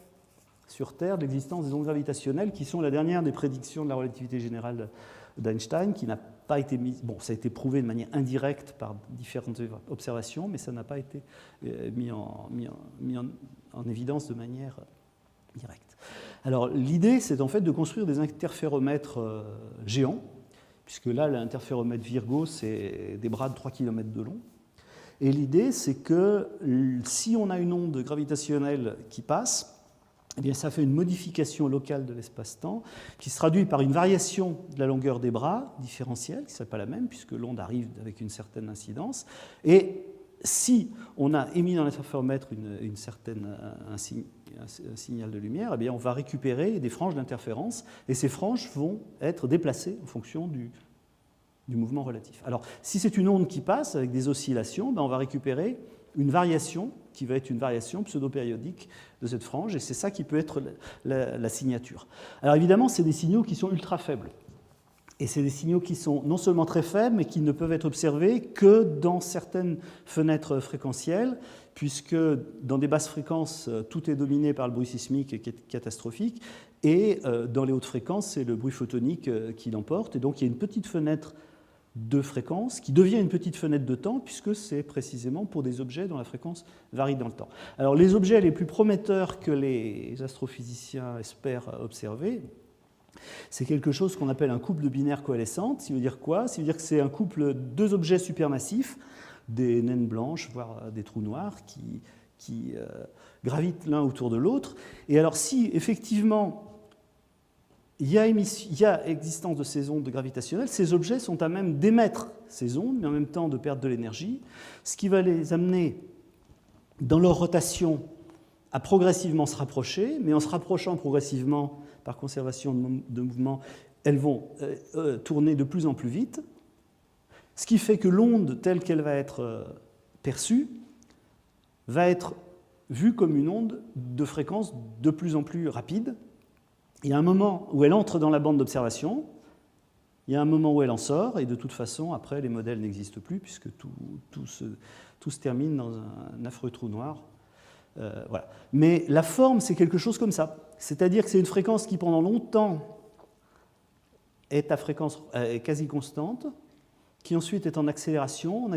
sur Terre de l'existence des ondes gravitationnelles, qui sont la dernière des prédictions de la relativité générale d'Einstein, qui n'a pas été mise... Bon, ça a été prouvé de manière indirecte par différentes observations, mais ça n'a pas été mis en évidence de manière directe. Alors, l'idée, c'est en fait de construire des interféromètres géants, puisque là, l'interféromètre Virgo, c'est des bras de 3 km de long. Et l'idée, c'est que si on a une onde gravitationnelle qui passe, eh bien, ça fait une modification locale de l'espace-temps qui se traduit par une variation de la longueur des bras différentielle, qui ne serait pas la même, puisque l'onde arrive avec une certaine incidence. Et si on a émis dans l'interféromètre un signal de lumière, eh bien, on va récupérer des franges d'interférence, et ces franges vont être déplacées en fonction du mouvement relatif. Alors, si c'est une onde qui passe avec des oscillations, on va récupérer une variation qui va être une variation pseudo-périodique de cette frange, et c'est ça qui peut être la signature. Alors évidemment, c'est des signaux qui sont ultra faibles. Et c'est des signaux qui sont non seulement très faibles, mais qui ne peuvent être observés que dans certaines fenêtres fréquentielles, puisque dans des basses fréquences, tout est dominé par le bruit sismique qui est catastrophique, et dans les hautes fréquences, c'est le bruit photonique qui l'emporte. Et donc il y a une petite fenêtre de fréquence qui devient une petite fenêtre de temps, puisque c'est précisément pour des objets dont la fréquence varie dans le temps. Alors les objets les plus prometteurs que les astrophysiciens espèrent observer, c'est quelque chose qu'on appelle un couple de binaires coalescentes. Ça veut dire quoi? Ça veut dire que c'est un couple de deux objets supermassifs, des naines blanches, voire des trous noirs, qui gravitent l'un autour de l'autre. Et alors si effectivement il y a existence de ces ondes gravitationnelles, ces objets sont à même d'émettre ces ondes, mais en même temps de perdre de l'énergie, ce qui va les amener dans leur rotation à progressivement se rapprocher, mais en se rapprochant progressivement par conservation de mouvement, elles vont tourner de plus en plus vite, ce qui fait que l'onde telle qu'elle va être perçue va être vue comme une onde de fréquence de plus en plus rapide. Il y a un moment où elle entre dans la bande d'observation, il y a un moment où elle en sort, et de toute façon, après, les modèles n'existent plus, puisque tout se termine dans un affreux trou noir. Voilà. Mais la forme, c'est quelque chose comme ça. C'est-à-dire que c'est une fréquence qui, pendant longtemps, est à fréquence quasi constante, qui ensuite est en accélération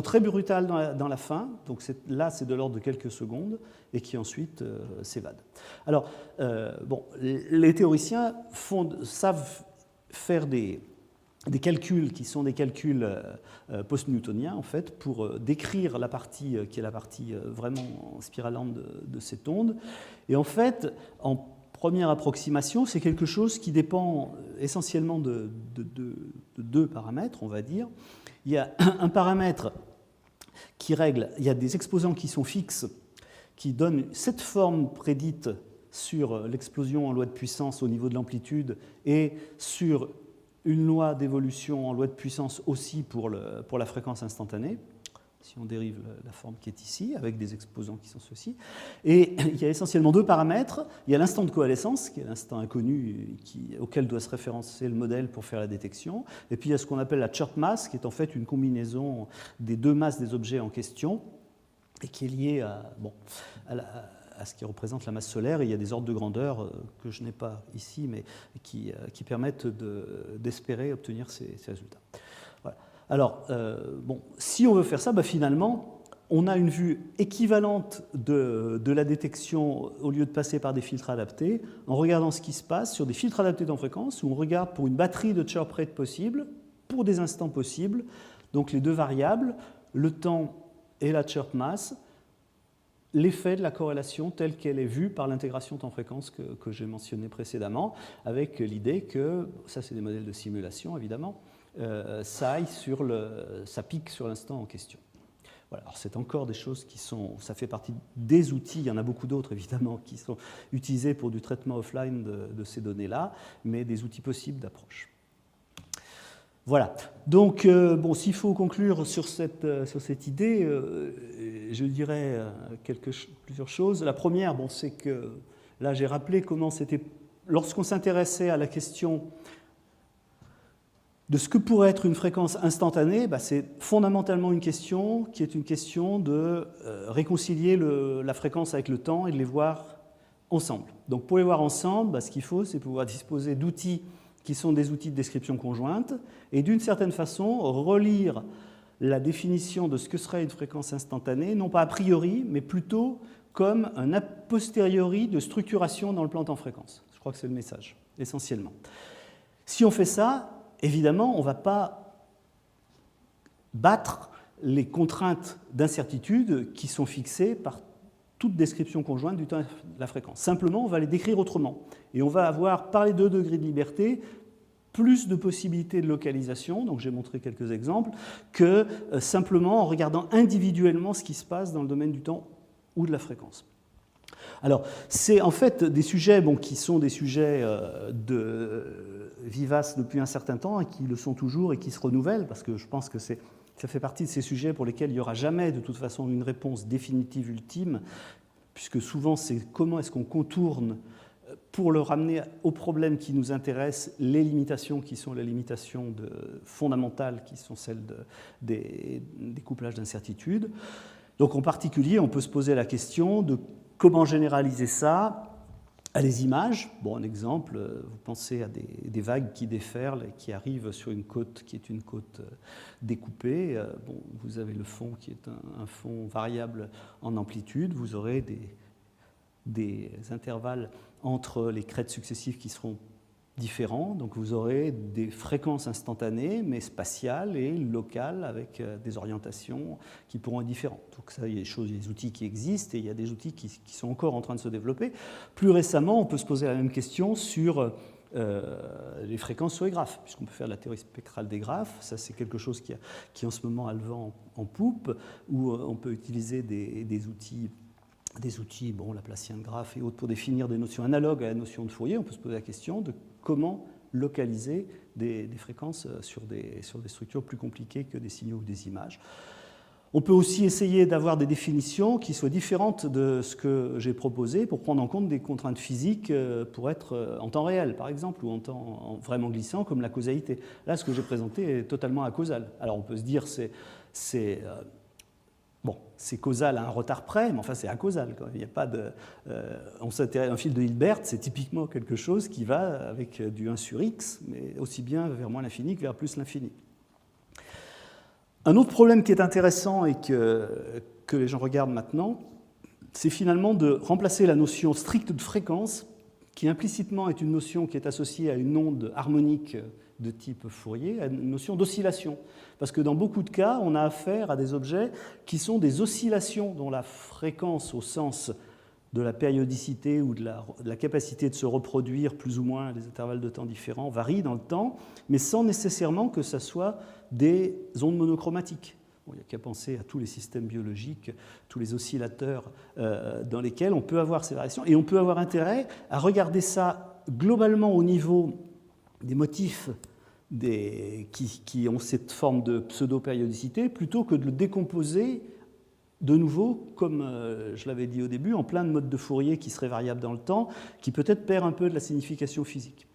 très brutale dans la fin, donc là c'est de l'ordre de quelques secondes, et qui ensuite s'évade. Alors, les théoriciens savent faire des calculs qui sont des calculs post-newtoniens, en fait, pour décrire la partie qui est la partie vraiment spiralante de cette onde. Et en fait, en première approximation, c'est quelque chose qui dépend essentiellement de deux paramètres, on va dire. Il y a un paramètre qui règle, il y a des exposants qui sont fixes, qui donnent cette forme prédite sur l'explosion en loi de puissance au niveau de l'amplitude et sur une loi d'évolution en loi de puissance aussi pour la fréquence instantanée, si on dérive la forme qui est ici, avec des exposants qui sont ceux-ci. Et il y a essentiellement deux paramètres. Il y a l'instant de coalescence, qui est l'instant inconnu auquel doit se référencer le modèle pour faire la détection. Et puis il y a ce qu'on appelle la Church mass, qui est en fait une combinaison des deux masses des objets en question, et qui est liée à ce qui représente la masse solaire. Et il y a des ordres de grandeur que je n'ai pas ici, mais qui permettent d'espérer obtenir ces résultats. Voilà. Alors, si on veut faire ça, finalement, on a une vue équivalente de la détection au lieu de passer par des filtres adaptés, en regardant ce qui se passe sur des filtres adaptés dans fréquence, où on regarde pour une batterie de chirp rate possible, pour des instants possibles, donc les deux variables, le temps et la chirp mass, l'effet de la corrélation telle qu'elle est vue par l'intégration temps-fréquence que j'ai mentionné précédemment, avec l'idée que, ça c'est des modèles de simulation évidemment, ça pique sur l'instant en question. Voilà. Alors c'est encore des choses ça fait partie des outils, il y en a beaucoup d'autres évidemment qui sont utilisés pour du traitement offline de ces données-là, mais des outils possibles d'approche. Voilà. Donc, s'il faut conclure sur cette idée, je dirais plusieurs choses. La première, c'est que là j'ai rappelé comment c'était, lorsqu'on s'intéressait à la question de ce que pourrait être une fréquence instantanée, c'est fondamentalement une question qui est une question de réconcilier la fréquence avec le temps et de les voir ensemble. Donc pour les voir ensemble, ce qu'il faut, c'est pouvoir disposer d'outils qui sont des outils de description conjointe et d'une certaine façon relire la définition de ce que serait une fréquence instantanée, non pas a priori, mais plutôt comme un a posteriori de structuration dans le plan temps-fréquence. Je crois que c'est le message, essentiellement. Si on fait ça, évidemment, on ne va pas battre les contraintes d'incertitude qui sont fixées par toute description conjointe du temps et de la fréquence. Simplement, on va les décrire autrement. Et on va avoir, par les 2 degrés de liberté, plus de possibilités de localisation, donc j'ai montré quelques exemples, que simplement en regardant individuellement ce qui se passe dans le domaine du temps ou de la fréquence. Alors, c'est en fait des sujets qui sont des sujets vivaces depuis un certain temps et qui le sont toujours et qui se renouvellent, parce que je pense que ça fait partie de ces sujets pour lesquels il n'y aura jamais de toute façon une réponse définitive ultime, puisque souvent c'est comment est-ce qu'on contourne pour le ramener au problème qui nous intéresse, les limitations qui sont les limitations fondamentales, qui sont celles des couplages d'incertitude. Donc en particulier, on peut se poser la question de comment généraliser ça à des images. Bon, un exemple, vous pensez à des vagues qui déferlent et qui arrivent sur une côte qui est une côte découpée. Bon, vous avez le fond qui est un fond variable en amplitude. Vous aurez des intervalles entre les crêtes successives qui seront différents. Donc vous aurez des fréquences instantanées, mais spatiales et locales, avec des orientations qui pourront être différentes. Donc ça, il y a des outils qui existent et il y a des outils qui sont encore en train de se développer. Plus récemment, on peut se poser la même question sur les fréquences sur les graphes, puisqu'on peut faire de la théorie spectrale des graphes. Ça, c'est quelque chose qui en ce moment a le vent en poupe, où on peut utiliser des outils, bon, laplacien de graphes et autres, pour définir des notions analogues à la notion de Fourier. On peut se poser la question de comment localiser des fréquences sur des structures plus compliquées que des signaux ou des images. On peut aussi essayer d'avoir des définitions qui soient différentes de ce que j'ai proposé pour prendre en compte des contraintes physiques pour être en temps réel, par exemple, ou en temps vraiment glissant, comme la causalité. Là, ce que j'ai présenté est totalement acausal. Alors, on peut se dire c'est causal à un retard près, mais enfin c'est acausal. Il n'y a pas de, un fil de Hilbert, c'est typiquement quelque chose qui va avec du 1 sur x, mais aussi bien vers moins l'infini que vers plus l'infini. Un autre problème qui est intéressant et que les gens regardent maintenant, c'est finalement de remplacer la notion stricte de fréquence, qui implicitement est une notion qui est associée à une onde harmonique de type Fourier, à une notion d'oscillation. Parce que dans beaucoup de cas, on a affaire à des objets qui sont des oscillations dont la fréquence, au sens de la périodicité ou de la capacité de se reproduire plus ou moins à des intervalles de temps différents, varie dans le temps, mais sans nécessairement que ce soit des ondes monochromatiques. Bon, il n'y a qu'à penser à tous les systèmes biologiques, tous les oscillateurs dans lesquels on peut avoir ces variations. Et on peut avoir intérêt à regarder ça globalement au niveau des motifs qui ont cette forme de pseudo-périodicité, plutôt que de le décomposer de nouveau, comme je l'avais dit au début, en plein de modes de Fourier qui seraient variables dans le temps, qui peut-être perd un peu de la signification physique.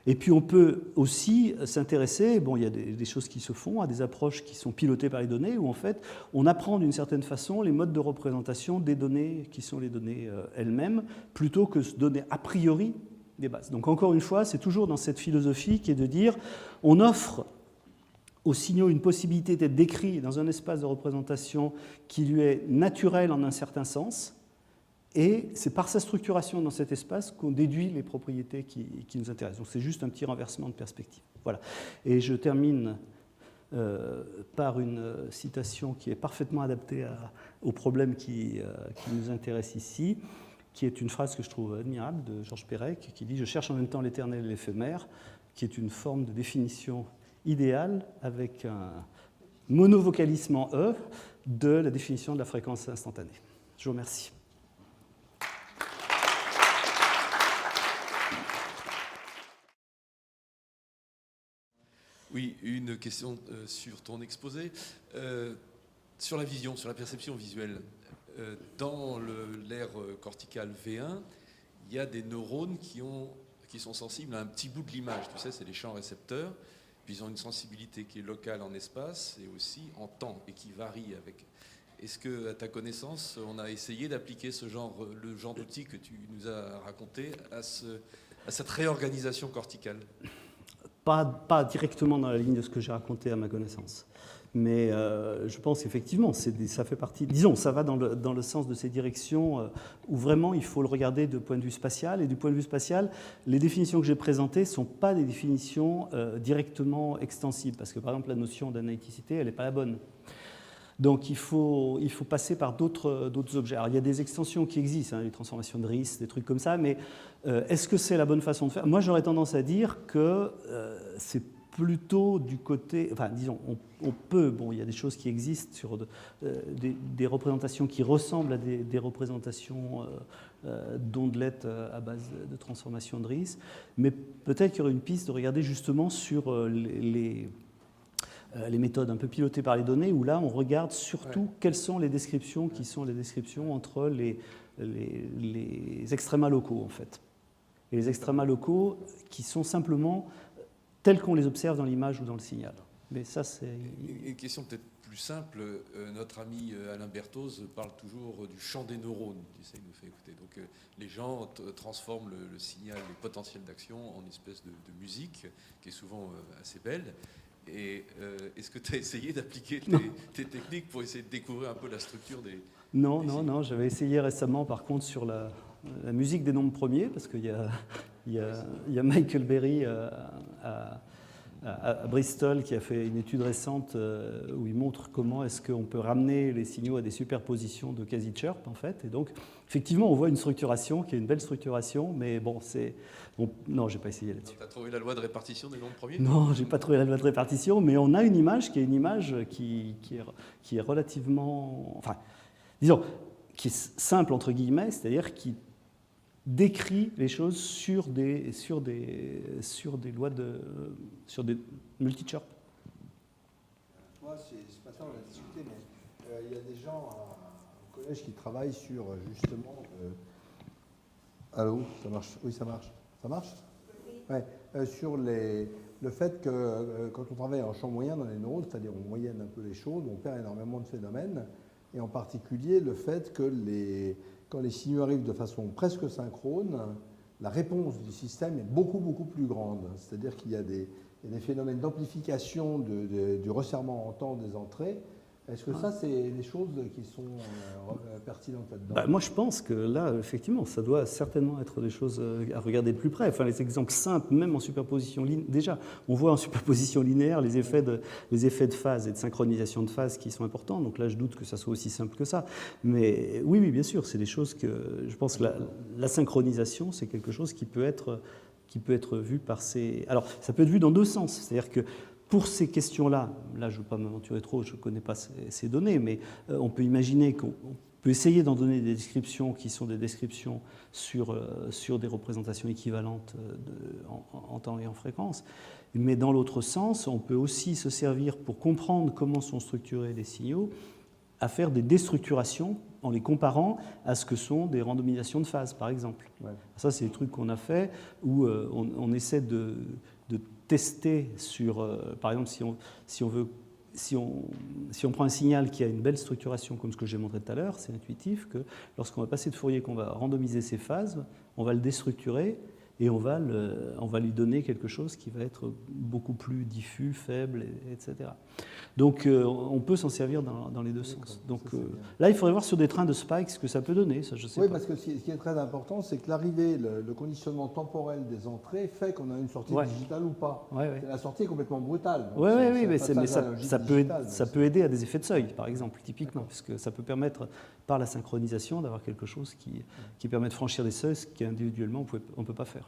Et puis on peut aussi s'intéresser, bon, il y a des choses qui se font, à des approches qui sont pilotées par les données, où en fait on apprend d'une certaine façon les modes de représentation des données qui sont les données elles-mêmes, plutôt que se donner a priori des bases. Donc encore une fois, c'est toujours dans cette philosophie qui est de dire on offre aux signaux une possibilité d'être décrit dans un espace de représentation qui lui est naturel en un certain sens, et c'est par sa structuration dans cet espace qu'on déduit les propriétés qui nous intéressent. Donc c'est juste un petit renversement de perspective. Voilà. Et je termine par une citation qui est parfaitement adaptée au problème qui nous intéresse ici, qui est une phrase que je trouve admirable de Georges Perec, qui dit « Je cherche en même temps l'éternel et l'éphémère », qui est une forme de définition idéale avec un monovocalisme en E de la définition de la fréquence instantanée. Je vous remercie. Oui, une question sur ton exposé. Sur la vision, sur la perception visuelle. Dans l'aire corticale V1, il y a des neurones qui sont sensibles à un petit bout de l'image. Tu sais, c'est les champs récepteurs. Puis ils ont une sensibilité qui est locale en espace et aussi en temps et qui varie avec. Est-ce que, à ta connaissance, on a essayé d'appliquer le genre d'outil que tu nous as raconté à cette réorganisation corticale ? Pas directement dans la ligne de ce que j'ai raconté à ma connaissance. Mais je pense qu'effectivement, ça fait partie... Disons, ça va dans le sens de ces directions où vraiment il faut le regarder de point de vue spatial. Et du point de vue spatial, les définitions que j'ai présentées ne sont pas des définitions directement extensibles. Parce que par exemple, la notion d'analyticité, elle n'est pas la bonne. Donc il faut passer par d'autres objets. Alors il y a des extensions qui existent, les transformations de Riss, des trucs comme ça, mais est-ce que c'est la bonne façon de faire ? Moi j'aurais tendance à dire que c'est plutôt du côté... Enfin disons, on peut... Bon, il y a des choses qui existent sur des représentations qui ressemblent à des représentations d'ondelettes à base de transformation de Riss, mais peut-être qu'il y aurait une piste de regarder justement sur les méthodes un peu pilotées par les données, où là, on regarde surtout quelles sont les descriptions qui sont les descriptions entre les extrémas locaux, en fait. et les extrêmes locaux qui sont simplement tels qu'on les observe dans l'image ou dans le signal. Mais ça, c'est... Une question peut-être plus simple. Notre ami Alain Berthoz parle toujours du champ des neurones. Il nous fait écouter. Donc les gens transforment le signal, les potentiels d'action en une espèce de musique qui est souvent assez belle. Et est-ce que tu as essayé d'appliquer tes techniques pour essayer de découvrir un peu la structure des... Non, j'avais essayé récemment par contre sur la musique des nombres premiers, parce qu'il y a Michael Berry à Bristol qui a fait une étude récente où il montre comment est-ce qu'on peut ramener les signaux à des superpositions de quasi-chirp en fait. Et donc effectivement on voit une structuration qui est une belle structuration, mais bon c'est... non, j'ai pas essayé là-dessus. Tu as trouvé la loi de répartition des nombres premiers? Non, j'ai pas trouvé la loi de répartition, mais on a une image qui est une image qui est relativement... Enfin, disons, qui est simple entre guillemets, c'est-à-dire qui décrit les choses sur des lois sur des multi-chirp. Moi, ce matin, on a discuté, mais il y a des gens au collège qui travaillent sur justement. Allô, ça marche? Oui, ça marche. Ça marche? Ouais. Sur le fait que quand on travaille en champ moyen dans les neurones, c'est-à-dire on moyenne un peu les choses, on perd énormément de phénomènes, et en particulier le fait que quand les signaux arrivent de façon presque synchrone, la réponse du système est beaucoup, beaucoup plus grande. C'est-à-dire qu'il y a des phénomènes d'amplification du resserrement en temps des entrées. Est-ce que ça, c'est des choses qui sont pertinentes là-dedans? Moi, je pense que là, effectivement, ça doit certainement être des choses à regarder de plus près. Enfin, les exemples simples, même en superposition linéaire, déjà, on voit en superposition linéaire les effets de phase et de synchronisation de phase qui sont importants. Donc là, je doute que ça soit aussi simple que ça. Mais oui, bien sûr, c'est des choses que je pense que la synchronisation, c'est quelque chose qui peut être vu par ces... Alors, ça peut être vu dans deux sens. C'est-à-dire que pour ces questions-là, là je ne veux pas m'aventurer trop, je ne connais pas ces données, mais on peut imaginer qu'on peut essayer d'en donner des descriptions qui sont des descriptions sur des représentations équivalentes en temps et en fréquence. Mais dans l'autre sens, on peut aussi se servir pour comprendre comment sont structurés les signaux, à faire des déstructurations en les comparant à ce que sont des randomisations de phase, par exemple. Ouais. Ça, c'est des trucs qu'on a fait où on essaie de tester sur, par exemple, si on prend un signal qui a une belle structuration comme ce que j'ai montré tout à l'heure, c'est intuitif que lorsqu'on va passer de Fourier, qu'on va randomiser ces phases, on va le déstructurer et on va lui donner quelque chose qui va être beaucoup plus diffus, faible, etc. Donc on peut s'en servir dans les deux sens. Donc là, il faudrait voir sur des trains de spikes ce que ça peut donner. Ça, je sais pas. Parce que ce qui est très important, c'est que l'arrivée, le conditionnement temporel des entrées fait qu'on a une sortie digitale ou pas. La sortie est complètement brutale. Oui, mais ça peut aider à des effets de seuil, par exemple, typiquement, puisque ça peut permettre, par la synchronisation, d'avoir quelque chose qui permet de franchir des seuils, ce qu'individuellement, on ne peut pas faire.